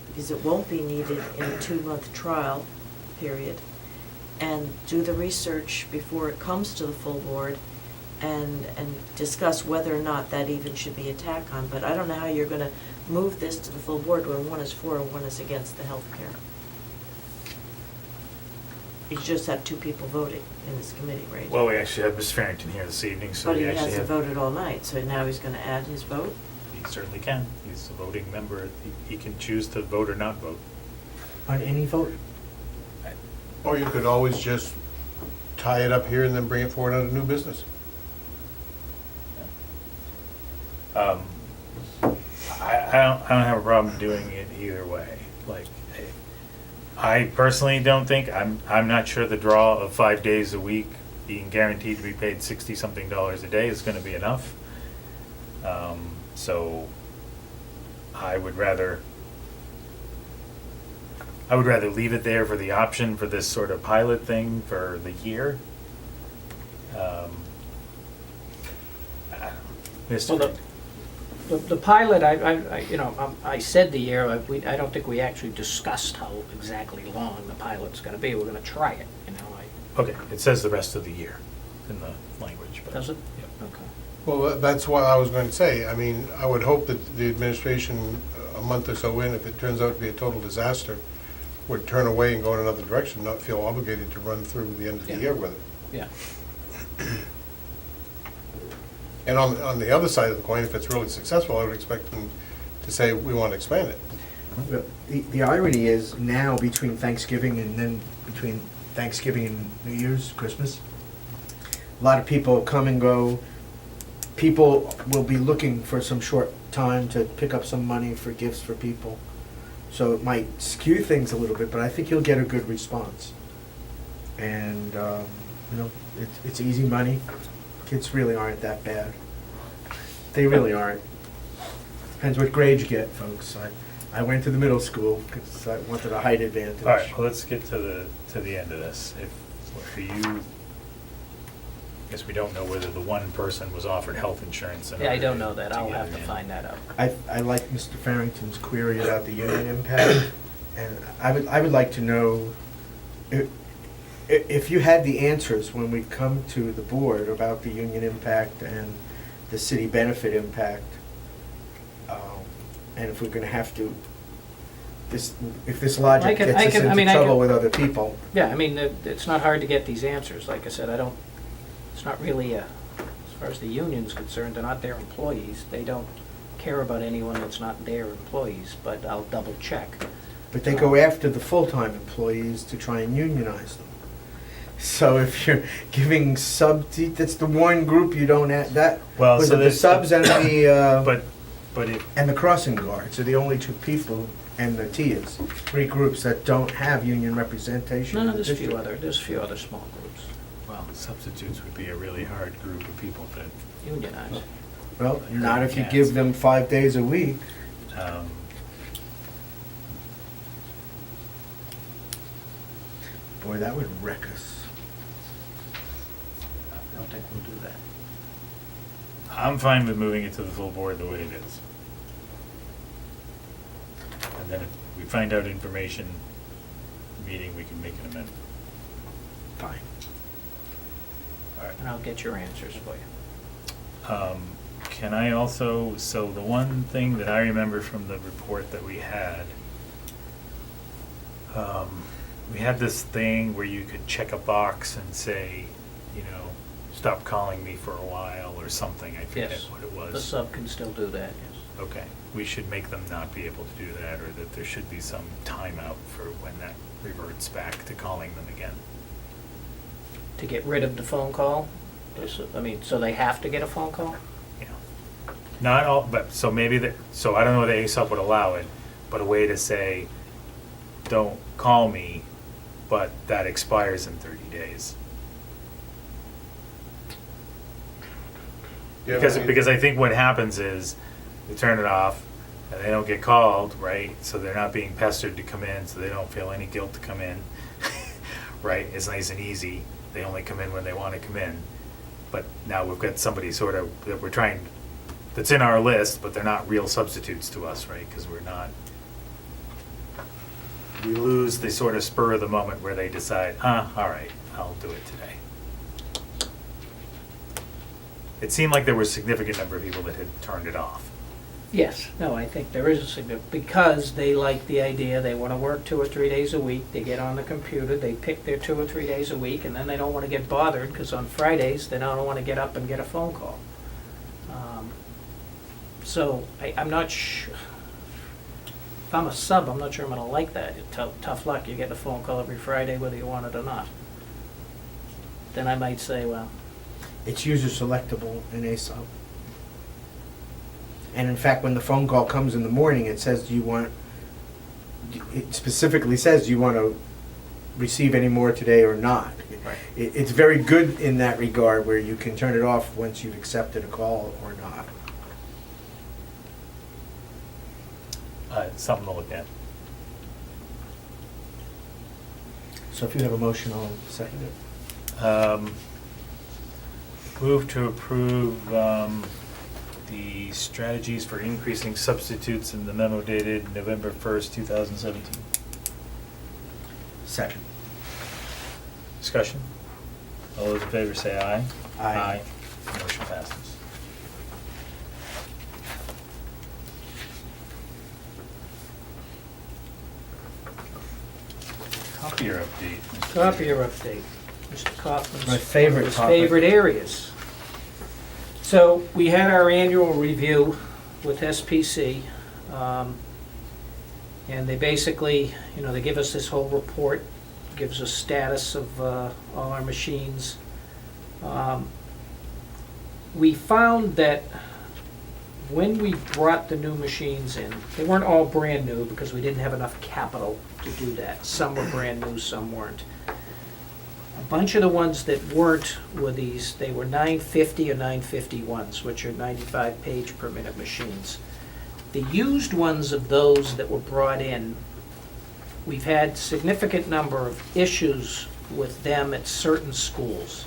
Because it won't be needed in a 2-month trial period. And do the research before it comes to the full board and discuss whether or not that even should be a tack on. But I don't know how you're gonna move this to the full board when one is for and one is against the health care. You just have 2 people voting in this committee, right? Well, we actually have Ms. Farrington here this evening, so But we he actually hasn't have. voted all night, so now he's gonna add his vote? He certainly can. He's a voting member. He can choose to vote or not vote. On any vote? Or you could always just tie it up here and then bring it forward under new business. I don't have a problem doing it either way. Like, I personally don't think, I'm not sure the draw of 5 days a week being guaranteed to be paid $60-something a day is gonna be enough. So I would rather leave it there for the option for this sort of pilot thing for the year. Well, Mr. The pilot, I said the year, I don't think we actually discussed how exactly long the pilot's gonna be. We're gonna try it, Okay, it says the rest of the year in the language, but. Does it? Yep. Okay. Well, that's what I was going to say. I mean, I would hope that the administration, a month or so in, if it turns out to be a total disaster, would turn away and go in another direction, not feel obligated to run through the end of the Yeah. year with it. Yeah. And on the other side of the coin, if it's really successful, I would expect them to say, we want to expand it. Well, the irony is now between Thanksgiving and then between Thanksgiving and New Year's, Christmas, a lot of people come and go. People will be looking for some short time to pick up some money for gifts for people. So it might skew things a little bit, but I think you'll get a good response. And, it's easy money. Kids really aren't that bad. They really aren't. Depends what grade you get, folks. I went to the middle school because I wanted a height advantage. All right, well, let's get to the end of this. I guess we don't know whether the one person was offered health insurance. Yeah, I don't know that. I'll have to find that out. I like Mr. Farrington's query about the union impact, and I would like to know if you had the answers when we come to the board about the union impact and the city benefit impact, and if we're gonna have to, if this logic gets us into trouble with other people. Yeah, I mean, it's not hard to get these answers. Like I said, it's not really, as far as the union's concerned, they're not their employees. They don't care about anyone that's not their employees, but I'll double check. But they go after the full-time employees to try and unionize them. So if you're giving that's the one group you don't have, Well, was so it the there's- subs and the, But it, and the crossing guards are the only two people, and the TIAs, three groups that don't have union representation. No, in the there's district. there's a few other small groups, well, substitutes would be a really hard group of people unionized. Well, They not if you can't. give them 5 days a week. to. Boy, that would wreck us. I don't think we'll do that. I'm fine with moving it to the full board the way it is. And then if we find out information, meeting, we can make an amendment. Fine. All right. And I'll get your answers for you. Can I also, so the one thing that I remember from the report that we had this thing where you could check a box and say, stop calling me for a while or something. I forget Yes. what it was. The sub can still do that, yes. Okay, we should make them not be able to do that, or that there should be some timeout for when that reverts back to calling them again. To get rid of the phone call? So they have to get a phone call? Not all, but, so maybe so I don't know whether ASAP would allow it, but a way to say, don't call me, but that expires in 30 days. Yeah, Because I think what happens is, they turn it off, and they don't get called, right? So they're not being pestered to come in, so they don't feel any guilt to come in, right? It's nice and easy. They only come in when they want to come in. But now we've got somebody sort of, that we're trying, that's in our list, but they're not real substitutes to us, right? Because we lose the sort of spur of the moment where they decide, all right, I'll do it today. It seemed like there was a significant number of people that had turned it off. Yes, no, I think there is a significant, because they like the idea, they want to work 2 or 3 days a week, they get on the computer, they pick their 2 or 3 days a week, and then they don't want to get bothered, because on Fridays, they don't want to get up and get a phone call. So, I'm not sure, if I'm a sub, I'm not sure I'm going to like that. Tough luck, you get a phone call every Friday whether you want it or not. Then I might say, well, It's user selectable in ASAP. And in fact, when the phone call comes in the morning, it says, it specifically says, do you want to receive any more today or not? Right. It's very good in that regard, where you can turn it off once you've accepted a call or not. Something to look at. So if you have a motion, I'll second it. Move to approve the strategies for increasing substitutes in the memo dated November 1st, 2017. Second. Discussion? All those in favor say aye. Aye. Motion passes. Copier update. Mr. Copier update, Mr. Kaufman's. My favorite one of his topic. favorite areas. So we had our annual review with SPC, and they basically, they give us this whole report, gives us status of all our machines. We found that when we brought the new machines in, they weren't all brand new because we didn't have enough capital to do that. Some were brand new, some weren't. A bunch of the ones that weren't were these, they were 950 or 951s, which are 95 page per minute machines. The used ones of those that were brought in, we've had significant number of issues with them at certain schools.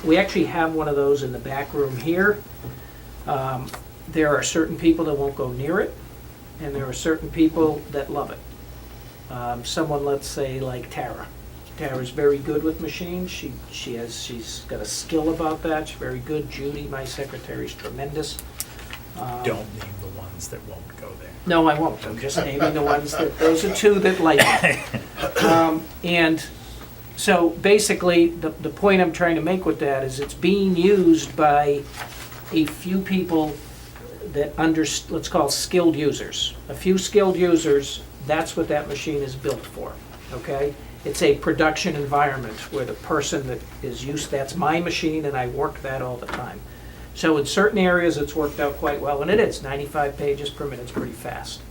We actually have one of those in the back room here. There are certain people that won't go near it, and there are certain people that love it. Someone, let's say, like Tara. Tara's very good with machines. She's got a skill about that. She's very good. Judy, my secretary, is tremendous. Don't name the ones that won't go there. No, I won't. I'm just naming the ones those are two that like it. And so basically, the point I'm trying to make with that is it's being used by a few people that let's call skilled users. A few skilled users, that's what that machine is built for, okay? It's a production environment where the person that is used, that's my machine and I work that all the time. So in certain areas, it's worked out quite well, and it is, 95 pages per minute, it's pretty fast.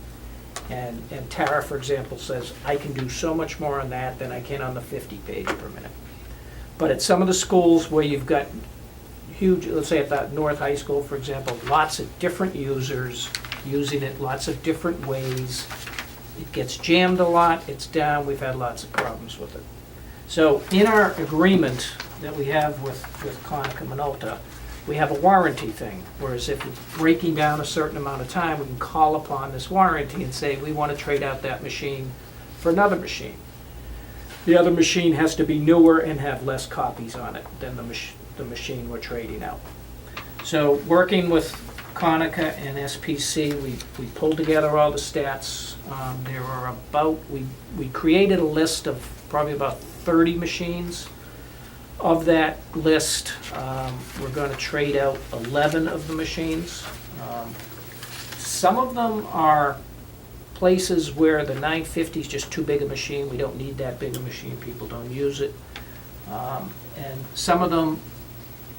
And Tara, for example, says, I can do so much more on that than I can on the 50 page per minute. But at some of the schools where you've got huge, let's say at that North High School, for example, lots of different users using it lots of different ways. It gets jammed a lot, it's down, we've had lots of problems with it. So in our agreement that we have with Konica Minolta, we have a warranty thing, whereas if it's breaking down a certain amount of time, we can call upon this warranty and say, we want to trade out that machine for another machine. The other machine has to be newer and have less copies on it than the machine we're trading out. So working with Konica and SPC, we pulled together all the stats. There are we created a list of probably about 30 machines. Of that list, we're going to trade out 11 of the machines. Some of them are places where the 950 is just too big a machine. We don't need that big a machine. People don't use it. And some of them,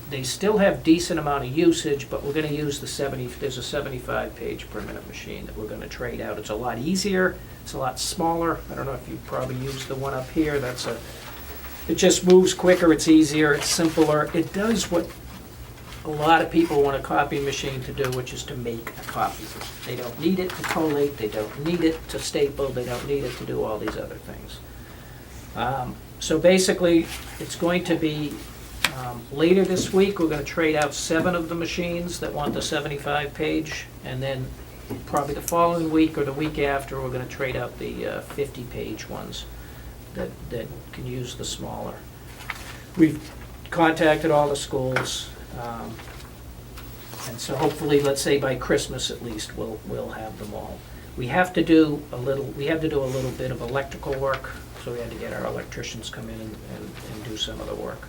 they still have decent amount of usage, but we're going to use there's a 75 page per minute machine that we're going to trade out. It's a lot easier. It's a lot smaller. I don't know if you've probably used the one up here. It just moves quicker, it's easier, it's simpler. It does what a lot of people want a copy machine to do, which is to make a copy. They don't need it to collate, they don't need it to staple, they don't need it to do all these other things. So basically, it's going to be later this week, we're going to trade out 7 of the machines that want the 75 page, and then probably the following week or the week after, we're going to trade out the 50 page ones that can use the smaller. We've contacted all the schools, and so hopefully, let's say by Christmas at least, we'll have them all. We have to do a little bit of electrical work, so we had to get our electricians come in and do some of the work.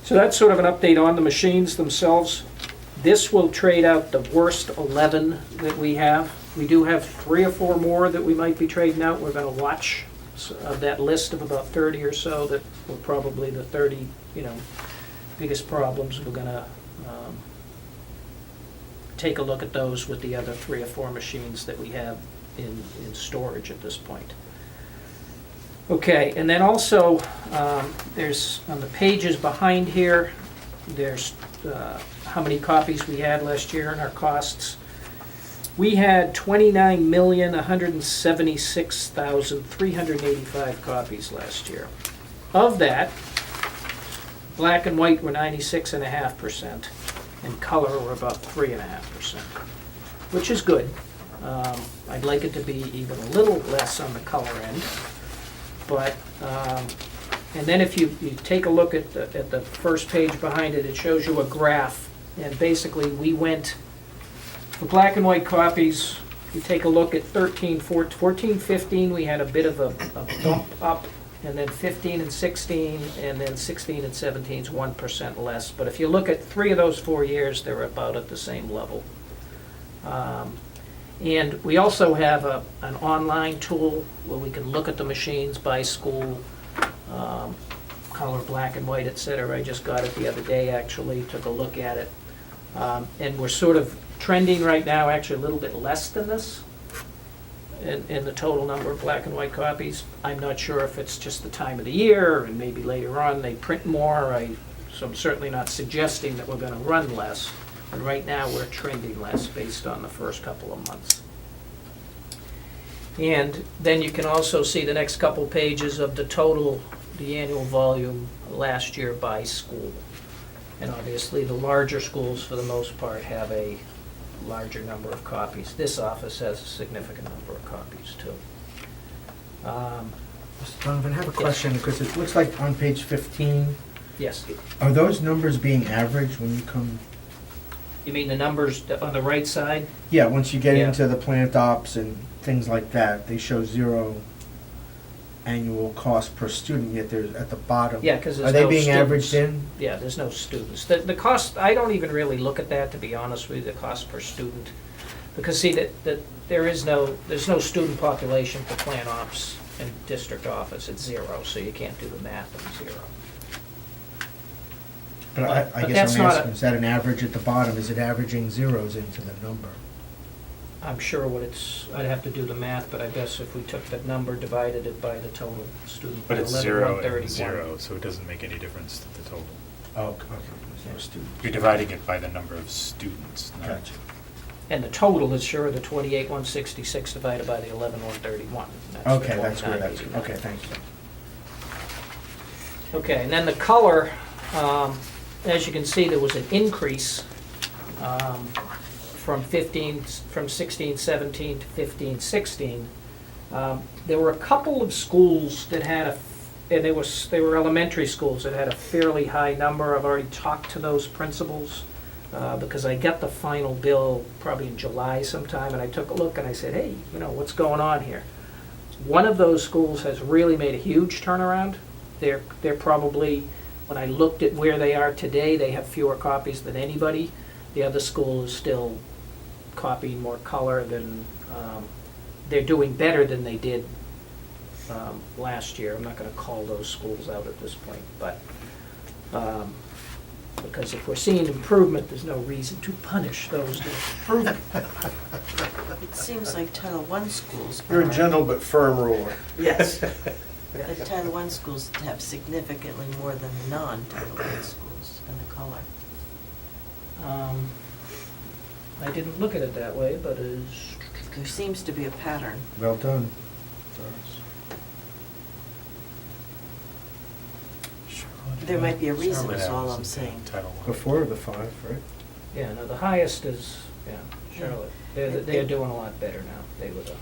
So that's sort of an update on the machines themselves. This will trade out the worst 11 that we have. We do have 3 or 4 more that we might be trading out. We're going to watch that list of about 30 or so that were probably the 30, biggest problems. We're going to take a look at those with the other 3 or 4 machines that we have in storage at this point. Okay, and then also, there's, on the pages behind here, there's how many copies we had last year and our costs. We had 29,176,385 copies last year. Of that, black and white were 96.5%, and color were about 3.5%, which is good. I'd like it to be even a little less on the color end, but, and then if you take a look at the first page behind it, it shows you a graph, and basically we went, for black and white copies, you take a look at 14, 15, we had a bit of a bump up, and then 15 and 16, and then 16 and 17 is 1% less. But if you look at 3 of those 4 years, they're about at the same level. And we also have an online tool where we can look at the machines by school, color, black and white, et cetera. I just got it the other day, actually, took a look at it. And we're sort of trending right now, actually a little bit less than this in the total number of black and white copies. I'm not sure if it's just the time of the year, and maybe later on they print more. So I'm certainly not suggesting that we're gonna run less, but right now we're trending less based on the first couple of months. And then you can also see the next couple pages of the total, the annual volume last year by school. And obviously, the larger schools, for the most part, have a larger number of copies. This office has a significant number of copies, too. Mr. Donovan, I have a question, because it looks like on page 15, Yes. are those numbers being averaged when you come? You mean the numbers on the right side? Yeah, once you get Yeah. into the plant ops and things like that, they show 0 annual cost per student, yet there's at the bottom. Yeah, because there's Are they no being students. averaged in? Yeah, there's no students. The cost, I don't even really look at that, to be honest with you, the cost per student. Because see, that there's no student population for plant ops and district office, it's 0, so you can't do the math on 0. But I But guess that's I'm not asking, is that an average at the bottom? Is it averaging zeros into the number? I'm sure what I'd have to do the math, but I guess if we took the number, divided it by the total student. But it's 0 and 11,131. 0, so it doesn't make any difference to the total. Oh, okay, there's no students. You're dividing it by the number of students, not. Gotcha. And the total is sure the 28,166 divided by the 11,131. Okay, that's where that's, 29,89. okay, thank you. Okay, and then the color, as you can see, there was an increase from 16, 17 to 15, 16. There were a couple of schools that had and they were elementary schools that had a fairly high number. I've already talked to those principals because I got the final bill probably in July sometime, and I took a look and I said, hey, what's going on here? One of those schools has really made a huge turnaround. They're probably, when I looked at where they are today, they have fewer copies than anybody. The other school is still copying more color than, they're doing better than they did last year. I'm not going to call those schools out at this point, but because if we're seeing improvement, there's no reason to punish those that improve. It seems like Title I schools You're a are- gentle but firm ruler. Yes. But Title I schools have significantly more than non-Title I schools in the color. I didn't look at it that way, but it's, There seems to be a pattern. Well done. There might be a reason, Charlotte is all Adams I'm is saying. Title I. Before the 5, right? yeah, no, the highest is, Charlotte. They're doing a lot better now. They were the,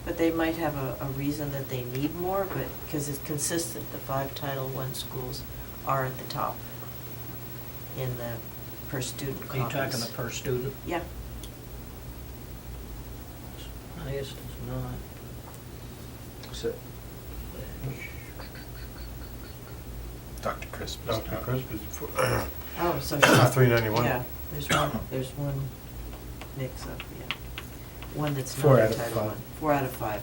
But they might have a reason that they need more, but, because it's consistent, the 5 Title I schools are at the top in the per student are copies. you talking the per student? Yeah. Highest is not. So, Dr. Crisp. Dr. Crisp is Oh, so. 391. Yeah, there's one mix-up, yeah. One that's 4 not out in of Title 5. I. 4 out of 5.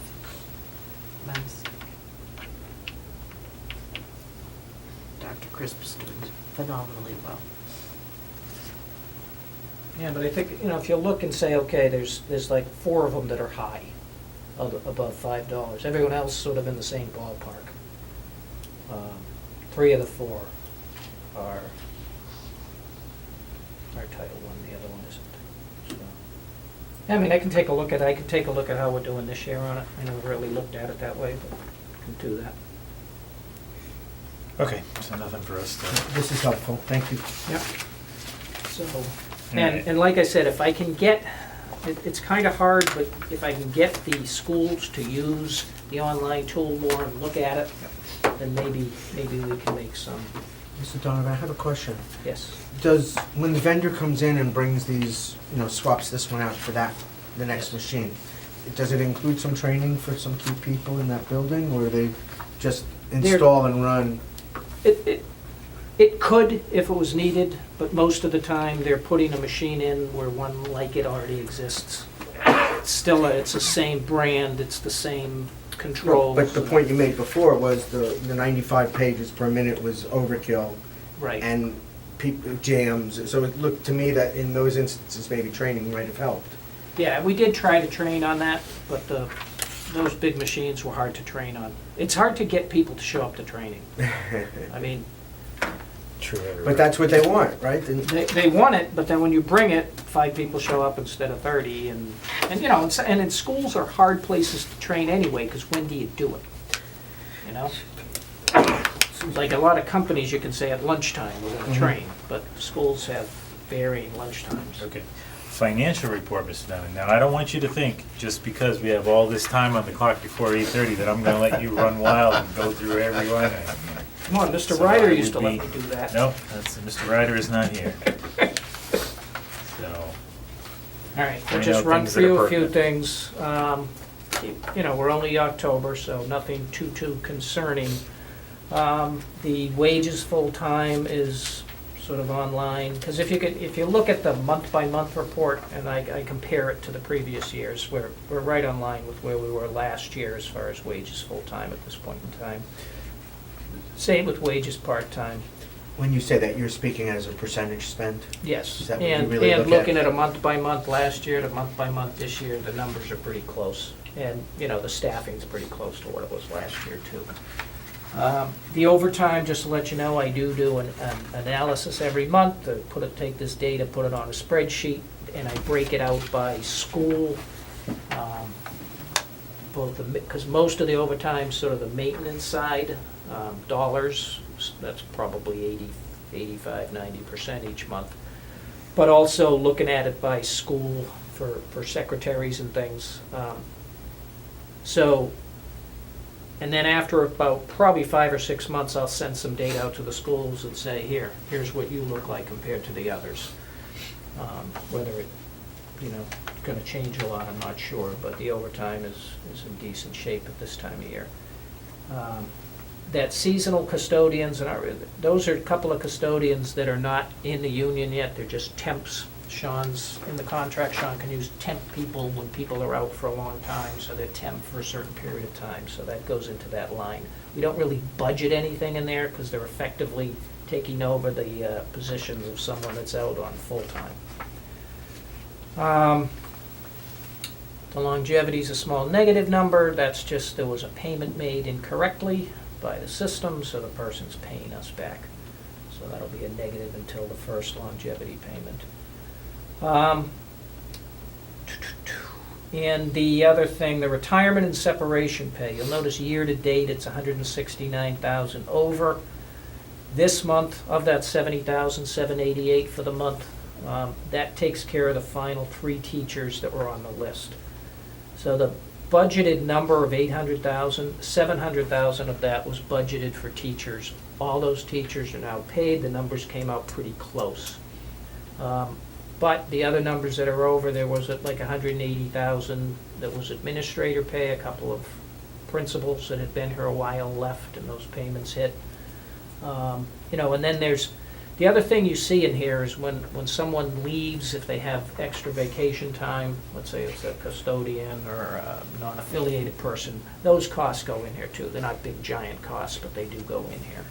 My mistake. Dr. Crisp is doing phenomenally well. Yeah, but I think, if you look and say, okay, there's like 4 of them that are high, above $5. Everyone else sort of in the same ballpark. 3 of the 4 are Title I, the other one isn't. So, I mean, I can take a look at how we're doing this year on it. I never really looked at it that way, but I can do that. Okay, so nothing for us to. this is helpful, thank you. Yep. So, and like I said, if I can get, it's kind of hard, but if I can get the schools to use the online tool more and look at it, then maybe we can make some, Mr. Donovan, I have a question. yes. Does, when the vendor comes in and brings these, swaps this one out for that, the next machine, does it include some training for some key people in that building, or they just install and run? It could if it was needed, but most of the time they're putting a machine in where one like it already exists. It's still, it's the same brand, it's the same controls. But the point you made before was the 95 pages per minute was overkill, Right. and jams, so it looked to me that in those instances, maybe training might have helped. Yeah, we did try to train on that, but those big machines were hard to train on. It's hard to get people to show up to training. I mean, True. But that's what they want, right? And they want it, but then when you bring it, 5 people show up instead of 30, and and in schools are hard places to train anyway, because when do you do it? You know? Like a lot of companies, you can say at lunchtime, we're gonna train, but schools have varying lunch times. Okay. Financial report, Mr. Donovan. Now, I don't want you to think, just because we have all this time on the clock before 8:30, that I'm gonna let you run wild and go through every line item. Come on, Mr. So Ryder I used to would let be- me do that. Nope, Mr. Ryder is not here. So, All right, we'll I just know run things that are through a few pertinent. things. We're only October, so nothing too concerning. The wages full-time is sort of online, because if you look at the month-by-month report, and I compare it to the previous years, we're right on line with where we were last year as far as wages full-time at this point in time. Same with wages part-time. when you say that, you're speaking as a percentage spent? Yes, Is that what you and really look at? looking at a month-by-month last year to month-by-month this year, the numbers are pretty close. And, the staffing's pretty close to what it was last year, too. The overtime, just to let you know, I do an analysis every month, to take this data, put it on a spreadsheet, and I break it out by school. Because most of the overtime, sort of the maintenance side, dollars, that's probably 85, 90% each month. But also looking at it by school for secretaries and things. And then after about probably 5 or 6 months, I'll send some data out to the schools and say, here's what you look like compared to the others. Whether it, gonna change a lot, I'm not sure, but the overtime is in decent shape at this time of year. That seasonal custodians, those are a couple of custodians that are not in the union yet, they're just temps. Sean's in the contract, Sean can use temp people when people are out for a long time, so they're temp for a certain period of time, so that goes into that line. We don't really budget anything in there, because they're effectively taking over the positions of someone that's out on full-time. The longevity's a small negative number, that's just there was a payment made incorrectly by the system, so the person's paying us back. So that'll be a negative until the first longevity payment. And the other thing, the retirement and separation pay, you'll notice year-to-date it's 169,000 over. This month, of that 70,788 for the month, that takes care of the final 3 teachers that were on the list. So the budgeted number of 800,000, 700,000 of that was budgeted for teachers. All those teachers are now paid, the numbers came out pretty close. But the other numbers that are over, there was like 180,000 that was administrator pay, a couple of principals that had been here a while left and those payments hit. And then there's, the other thing you see in here is when someone leaves, if they have extra vacation time, let's say it's a custodian or a non-affiliated person, those costs go in here too. They're not big giant costs, but they do go in here.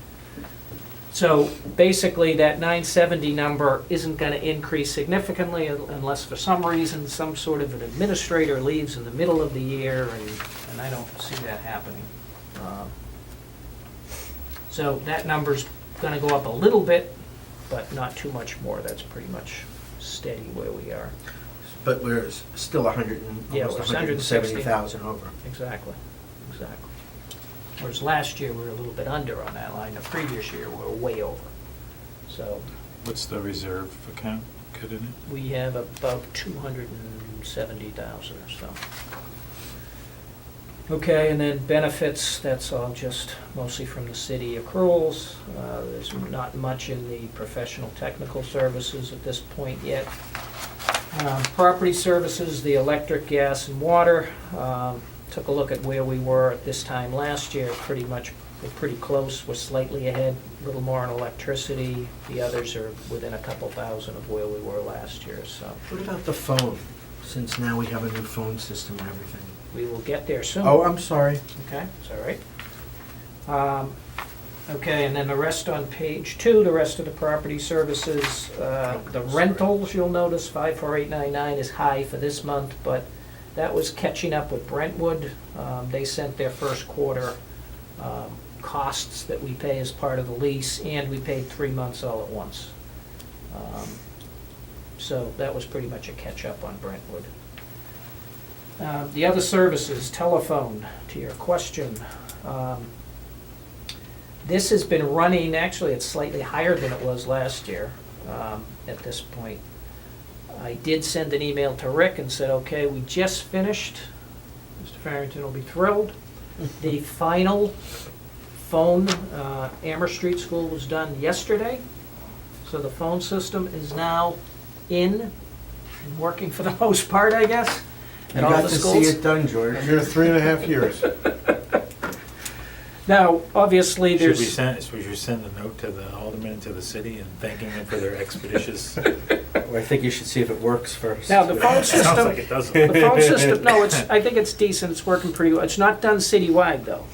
So basically, that 970 number isn't going to increase significantly unless for some reason some sort of an administrator leaves in the middle of the year, and I don't see that happening. So that number's going to go up a little bit, but not too much more. That's pretty much steady where we are. But we're still Yeah, we're almost 170,000 over. Exactly. Whereas last year, we were a little bit under on that line. The previous year, we were way over. So What's the reserve account cut in it? We have about 270,000 or so. Okay, and then benefits, that's all just mostly from the city accruals. There's not much in the professional technical services at this point yet. Property services, the electric, gas, and water. Took a look at where we were at this time last year, we're pretty close, we're slightly ahead, a little more on electricity. The others are within a couple thousand of where we were last year, so What about the phone, since now we have a new phone system and everything? we will get there soon. Oh, I'm sorry. Okay, it's all right. Okay, and then the rest on page 2, the rest of the property services, the rentals, you'll notice 54899 is high for this month, but that was catching up with Brentwood. They sent their first quarter costs that we pay as part of the lease, and we paid 3 months all at once. So that was pretty much a catch-up on Brentwood. The other services, telephone, to your question. This has been running, actually, it's slightly higher than it was last year at this point. I did send an email to Rick and said, okay, we just finished. Mr. Farrington will be thrilled. The final phone, Amherst Street School was done yesterday. So the phone system is now in and working for the most part, I guess. You at all got the to see schools. it done, George. Here 3.5 years. Now, obviously, Should there's. we send a note to the aldermen, to the city, and thanking them for their expeditious? Well, I think you should see if it works first. Now, the phone Sounds system. like it doesn't. The phone system, no, I think it's decent, it's working pretty well. It's not done citywide, though.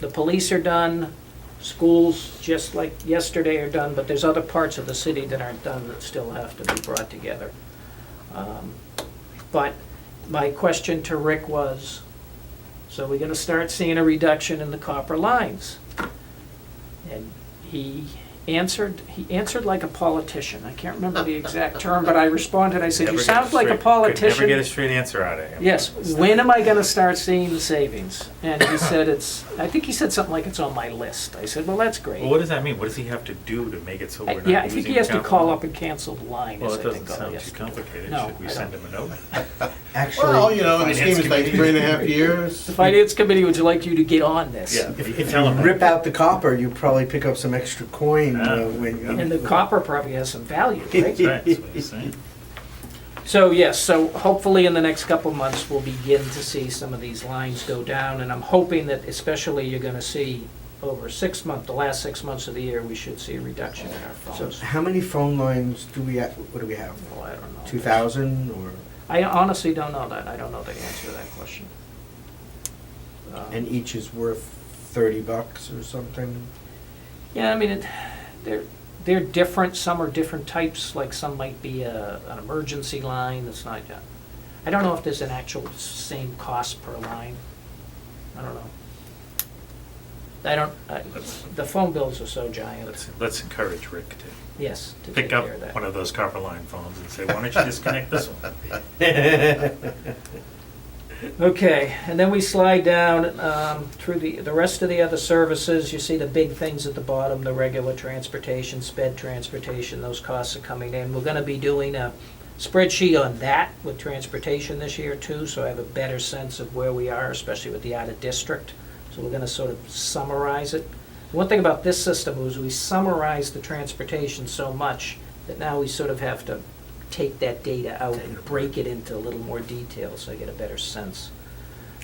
The police are done, schools, just like yesterday, are done, but there's other parts of the city that aren't done that still have to be brought together. But my question to Rick was, so we're gonna start seeing a reduction in the copper lines? And he answered like a politician. I can't remember the exact term, but I responded, I said, you Never get sound like a straight- Could politician. never get a straight answer out of him. Yes, when am I gonna start seeing the savings? And he said I think he said something like it's on my list. I said, well, that's great. Well, what does that mean? What does he have to do to make it so we're not using Yeah, I think he has to account call line? up and cancel the line. Well, is it I doesn't think all he sound has too to do. complicated. No, Should we I send don't. him a note? Actually, Well, you know, the Finance scheme is like committee. 3.5 years. The finance committee would like you to get on this. Yeah, you can if tell you him. rip out the copper, you probably pick up some extra coin Ah, when you... And the copper probably has some value, right? That's right, that's what he's saying. So, yes, so hopefully in the next couple of months, we'll begin to see some of these lines go down, and I'm hoping that especially you're gonna see over the last 6 months of the year, we should see a reduction in our So phones. how many phone lines do we have? What do we have? Well, I don't know. 2,000 or... I honestly don't know that. I don't know the answer to that question. And each is worth $30 or something? Yeah, I mean, they're different. Some are different types. Like some might be an emergency line. That's not. I don't know if there's an actual same cost per line. I don't know. The phone bills are so giant. Let's encourage Rick to Yes, to pick take up care of that. one of those copper line phones and say, why don't you disconnect this one? Okay, and then we slide down through the rest of the other services. You see the big things at the bottom, the regular transportation, sped transportation, those costs are coming in. We're gonna be doing a spreadsheet on that with transportation this year too, so I have a better sense of where we are, especially with the out-of-district. So we're gonna sort of summarize it. One thing about this system was we summarize the transportation so much that now we sort of have to take that data out and break it into a little more detail so I get a better sense.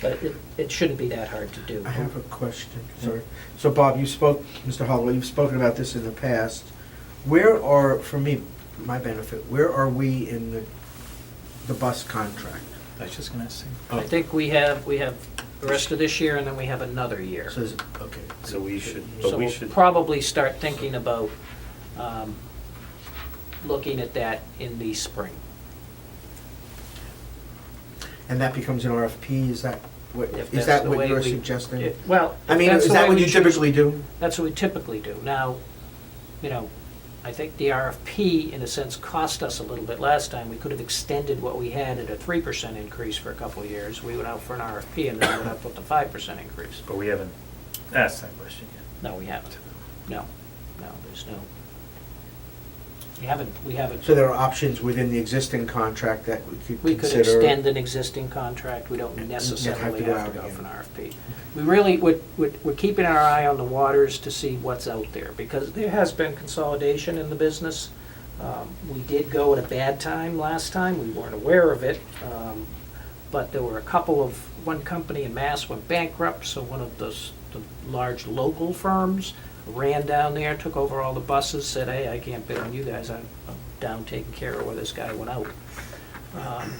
But it shouldn't be that hard to do. I have a question, sorry. So Bob, Mr. Holloway, you've spoken about this in the past. Where are, for me, my benefit, where are we in the bus contract? I was just gonna say. I think we have the rest of this year and then we have another year. So, okay. So we should, So but we we'll should, probably start thinking about looking at that in the spring. And that becomes an RFP, is that what, If is that's that the what way you're we- suggesting? Well, I if mean, that's is the that way what we you choose- typically do? That's what we typically do. Now, I think the RFP, in a sense, cost us a little bit last time. We could have extended what we had at a 3% increase for a couple of years. We went out for an RFP and then we went up with the 5% increase. but we haven't asked that question yet. No, we haven't. No, there's no. We haven't. So there are options within the existing contract that We could consider. extend an existing contract, we don't necessarily go have to out go for an again. RFP. We really, we're keeping our eye on the waters to see what's out there, because there has been consolidation in the business. We did go at a bad time last time, we weren't aware of it, but there were one company in Mass went bankrupt, so one of the large local firms ran down there, took over all the buses, said, hey, I can't bid on you guys, I'm down taking care of where this guy went out.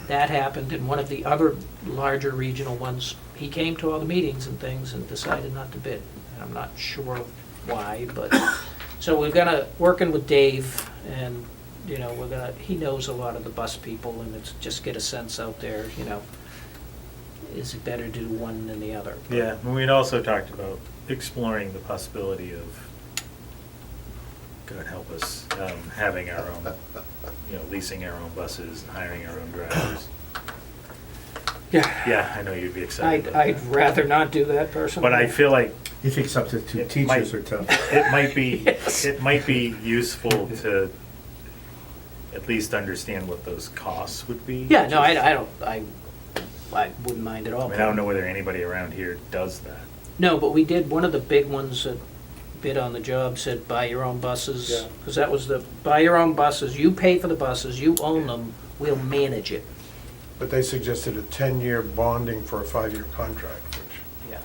That happened, and one of the other larger regional ones, he came to all the meetings and things and decided not to bid. And I'm not sure why, but, so we're working with Dave, and, he knows a lot of the bus people, and it's just get a sense out there, is it better to do one than the other? Yeah, and we'd also talked about exploring the possibility of, God help us, having our own, leasing our own buses and hiring our own drivers. Yeah. Yeah, I know you'd be excited. I'd rather not do that personally. But I feel like You think substitute It teachers might- are tough? it might be, Yes. it might be useful to at least understand what those costs would be. Yeah, no, I wouldn't mind at all. I mean, I don't know whether anybody around here does that. No, but we did, one of the big ones that bid on the job said buy your own buses. Yeah. Because that was buy your own buses, you pay for the buses, you own them, we'll manage it. But they suggested a 10-year bonding for a 5-year contract, which, Yeah.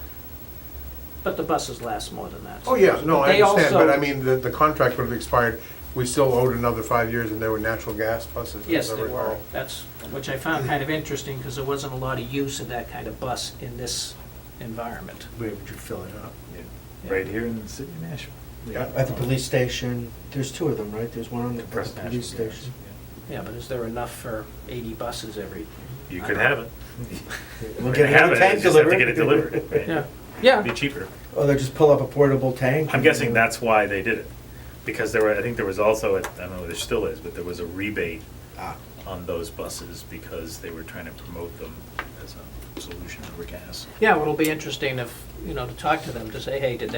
But the buses last more than that. oh, yeah, no, But I they understand, but also- I mean, the contract would have expired. We still owed another 5 years, and they were natural gas buses, Yes, as I they were. recall. That's, which I found kind of interesting, because there wasn't a lot of use of that kind of bus in this environment. Where would you fill it up? Right here in the city of Nashua. Yeah. At the police station, there's two of them, right? There's one at the Compressed police natural gas, station. Yeah, but is there enough for 80 buses every? You could have it. We'll You get could have another it, tank you just have to delivered. get it delivered. right? Yeah, It'd be yeah, cheaper. Oh, they'll just pull up a portable tank? I'm guessing that's why they did it. Because I think there was also, I don't know, there still is, but there was a rebate Ah. on those buses because they were trying to promote them as a solution over gas. yeah, well, it'll be interesting if, to talk to them, to say, hey, did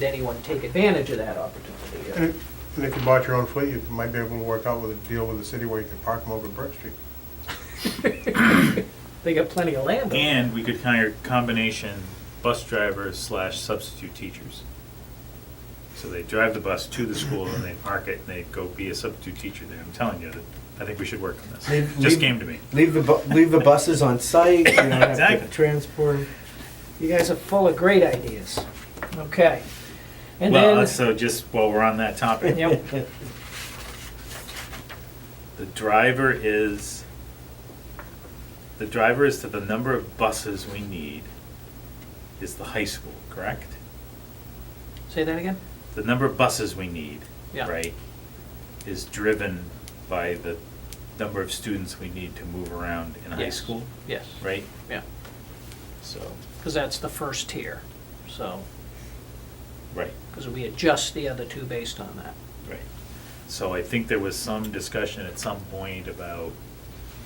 anyone take advantage of that opportunity? And if you bought your own fleet, you might be able to work out with a deal with the city where you could park them over Birch Street. They got plenty of land. over there. And we could hire combination bus drivers / substitute teachers. So they drive the bus to the school and they park it and they go be a substitute teacher there. I'm telling you that I think we should work on this. Just came to me. Leave the buses on site, you don't have to Exactly. transport 'em. You guys are full of great ideas. Okay. And Well, then, so just while we're on that topic, yep, the driver is to the number of buses we need is the high school, correct? say that again? The number of buses we need, Yeah. right, is driven by the number of students we need to move around in high Yes. school, Yes, right? yeah, So, because that's the first tier, so, right, because we adjust the other two based on that. right. So I think there was some discussion at some point about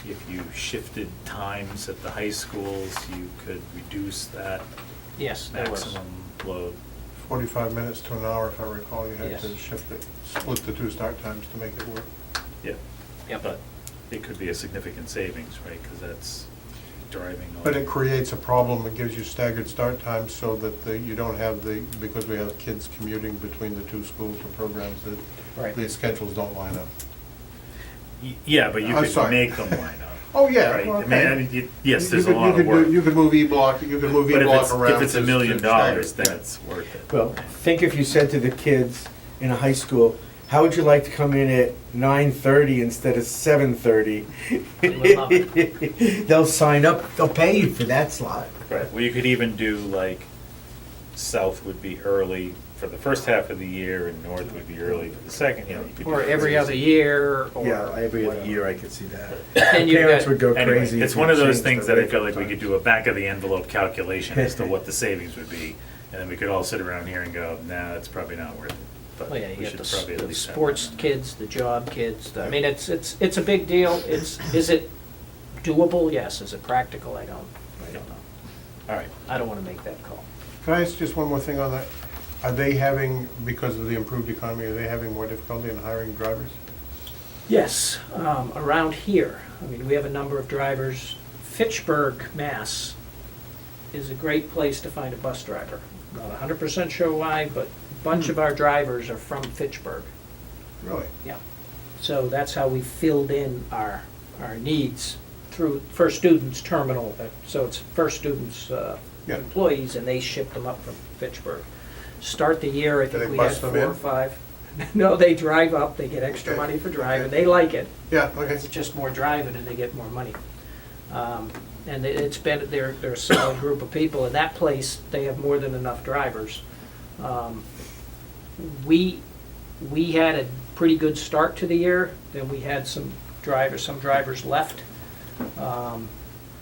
if you shifted times at the high schools, you could reduce that Yes, there was. maximum load. 45 minutes to an hour, if I recall, you had to Yes. shift it, split the two start times to make it work. Yeah. Yep. But it could be a significant savings, right, because that's driving. all- But it creates a problem, it gives you staggered start times so that you don't have because we have kids commuting between the two schools or programs, that Right. the schedules don't line up. Yeah, but you I'm could sorry. make them line up. Oh, yeah, Right, okay. I mean, yes, You there's a could- lot you of could work. You could move E-block, But around. if it's $1 to million, stagger, then yeah. it's worth it. Well, think if you said to the kids in a high school, how would you like to come in at 9:30 instead of 7:30? They would love it. They'll sign up, they'll pay you for that slot. Right, well, you could even do like, south would be early for the first half of the year and north would be early for the second, you know. you could Or do every other year, or. Every other whatever. year I could see that. Then you've Parents got- would go Anyway, crazy. it's if one you of those changed things the that I feel like we wake-up could times. do a back of the envelope calculation as to what the savings would be. And then we could all sit around here and go, nah, it's probably not worth it. But Oh, yeah, you we got should the probably at the least have sports one. kids, the job kids, I mean, it's a big deal. Is it doable? Yes. Is it practical? I don't know. All right. I don't want to make that call. Can I ask just one more thing on that? Are they having, because of the improved economy, are they having more difficulty in hiring drivers? Yes, around here, I mean, we have a number of drivers. Fitchburg, Mass. is a great place to find a bus driver. Not 100% sure why, but a bunch of our drivers are from Fitchburg. Really? Yeah. So that's how we filled in our needs through First Students Terminal. So it's First Students Yeah. employees, and they shipped them up from Fitchburg. Start the year, I Do think they we had bus them 4 or in? 5. No, they drive up, they get extra Okay. money for driving, Okay. they like it. Yeah, okay. It's just more driving and they get more money. And it's been, they're a solid group of people. In that place, they have more than enough drivers. We had a pretty good start to the year, then we had some drivers left.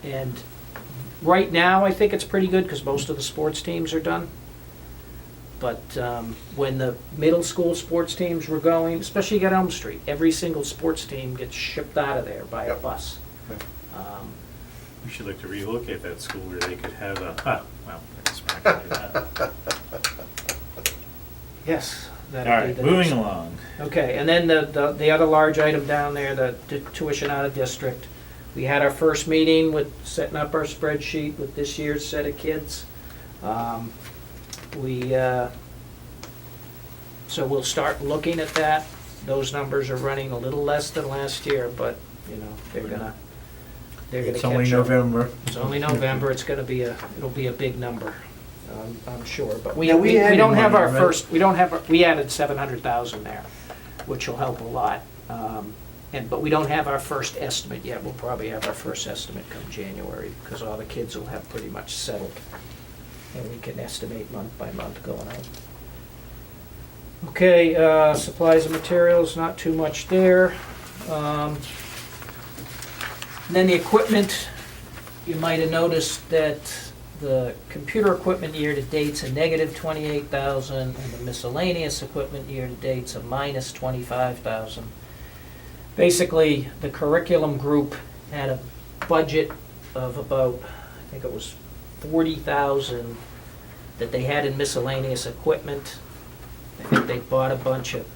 And right now, I think it's pretty good because most of the sports teams are done. But when the middle school sports teams were going, especially at Elm Street, every single sports team gets shipped out of there by a Yep. bus. Yep. We should look to relocate that school where they could have well, I guess we're not gonna do that. Yes. All that'd be right, the moving next- along. Okay, and then the other large item down there, the tuition out of district. We had our first meeting with setting up our spreadsheet with this year's set of kids. So we'll start looking at that. Those numbers are running a little less than last year, but, you know, they're gonna It's catch up. only November. It's only November, it'll be a big number, I'm sure, but we Yeah, we added don't have money, our right? first, we added 700,000 there, which will help a lot. But we don't have our first estimate yet, we'll probably have our first estimate come January, because all the kids will have pretty much settled. And we can estimate month by month going out. Okay, supplies and materials, not too much there. Then the equipment, you might have noticed that the computer equipment year-to-date's a negative 28,000, and the miscellaneous equipment year-to-date's a minus 25,000. Basically, the curriculum group had a budget of about, I think it was 40,000 that they had in miscellaneous equipment. I think they bought a bunch of,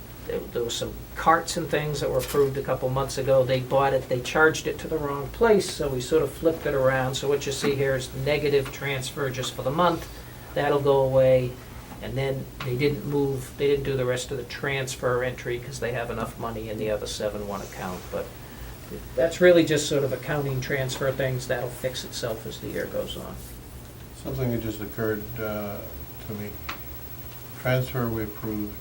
there was some carts and things that were approved a couple months ago. They bought it, they charged it to the wrong place, so we sort of flipped it around. So what you see here is the negative transfer just for the month. That'll go away. And then they didn't do the rest of the transfer entry because they have enough money in the other 7-1 account. But that's really just sort of accounting transfer things. That'll fix itself as the year goes on. Something that just occurred to me. Transfer we approved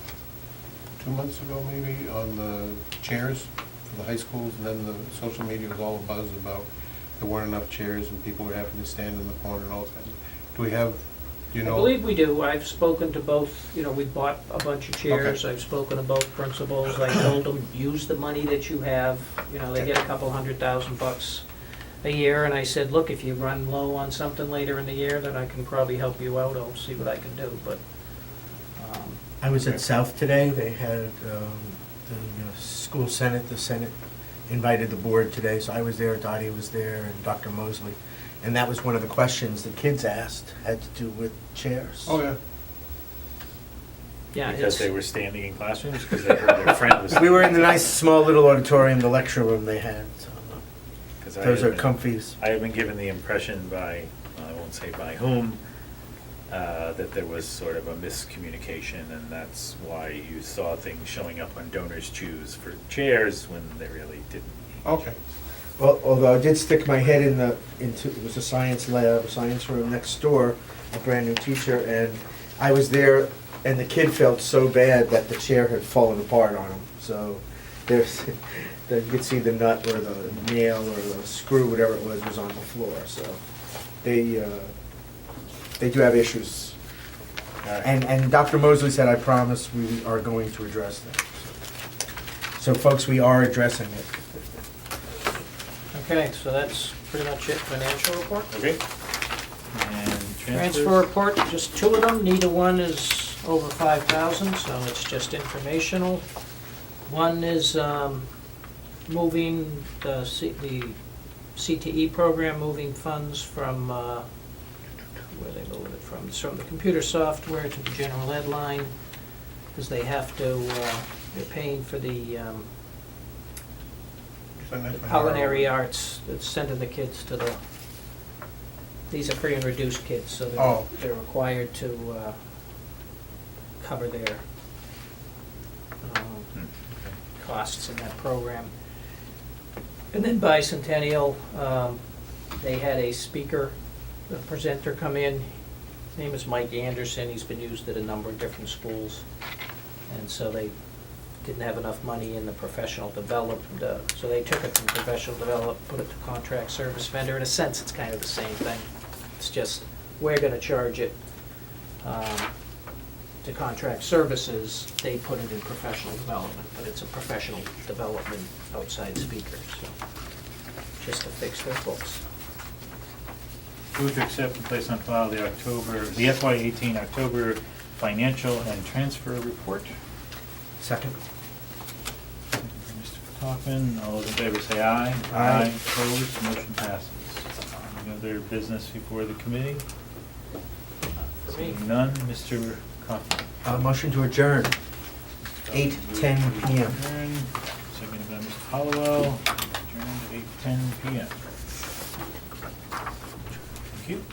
2 months ago maybe on the chairs for the high schools, and then the social media was all abuzz about there weren't enough chairs and people were having to stand in the corner and all that. Do we have, do you I know? believe we do. I've spoken to both, we bought a bunch of chairs. Okay. I've spoken to both principals. I told them, use the money that you have. They get a couple $100,000 a year. And I said, look, if you run low on something later in the year, then I can probably help you out. I'll see what I can do. But I was at South today, they had the school senate, the senate invited the board today, so I was there, Dottie was there, and Dr. Mosley. And that was one of the questions the kids asked, had to do with chairs. Oh, yeah. yeah, Because it's, they were standing in classrooms, because they heard their friend was. We were in the nice, small little auditorium, the lecture room they had, so 'Cause I those had are been- comfies. I have been given the impression by, I won't say by whom, that there was sort of a miscommunication, and that's why you saw things showing up on donors' choose for chairs when they really didn't. Okay. Well, although I did stick my head into, it was a science lab, a science room next door, a brand new teacher, and I was there, and the kid felt so bad that the chair had fallen apart on him. So there's, you could see the nut or the nail or the screw, whatever it was on the floor. So they do have issues. And Dr. Mosley said, I promise we are going to address them. So folks, we are addressing it. okay, so that's pretty much it. Financial report. Okay. And Transfer transfers? report, just 2 of them. Neither one is over 5,000, so it's just informational. One is moving the CTE program, moving funds from where they moving it from. It's from the computer software to the general ed line, because they have to, they're paying for the culinary arts, that's sending the kids to the, these are free and reduced kids, so Oh. they're required to cover their costs in that program. And then Bicentennial, they had a speaker, a presenter come in. His name is Mike Anderson. He's been used at a number of different schools. And so they didn't have enough money in the professional development, so they took it from professional development, put it to contract service vendor. In a sense, it's kind of the same thing. It's just, we're gonna charge it to contract services, they put it in professional development, but it's a professional development outside speaker, so, just to fix their books. Move to accept and place on file the FY 18 October financial and transfer report. Second? Mr. Kaufman, all those in favor say aye. Aye. Opposed, motion passes. Any other business before the committee? For me. Seeing none, Mr. Kaufman. Motion to adjourn, 8:10 PM. Adjourn. Seconded by Mr. Hollowell, adjourned at 8:10 PM. Thank you.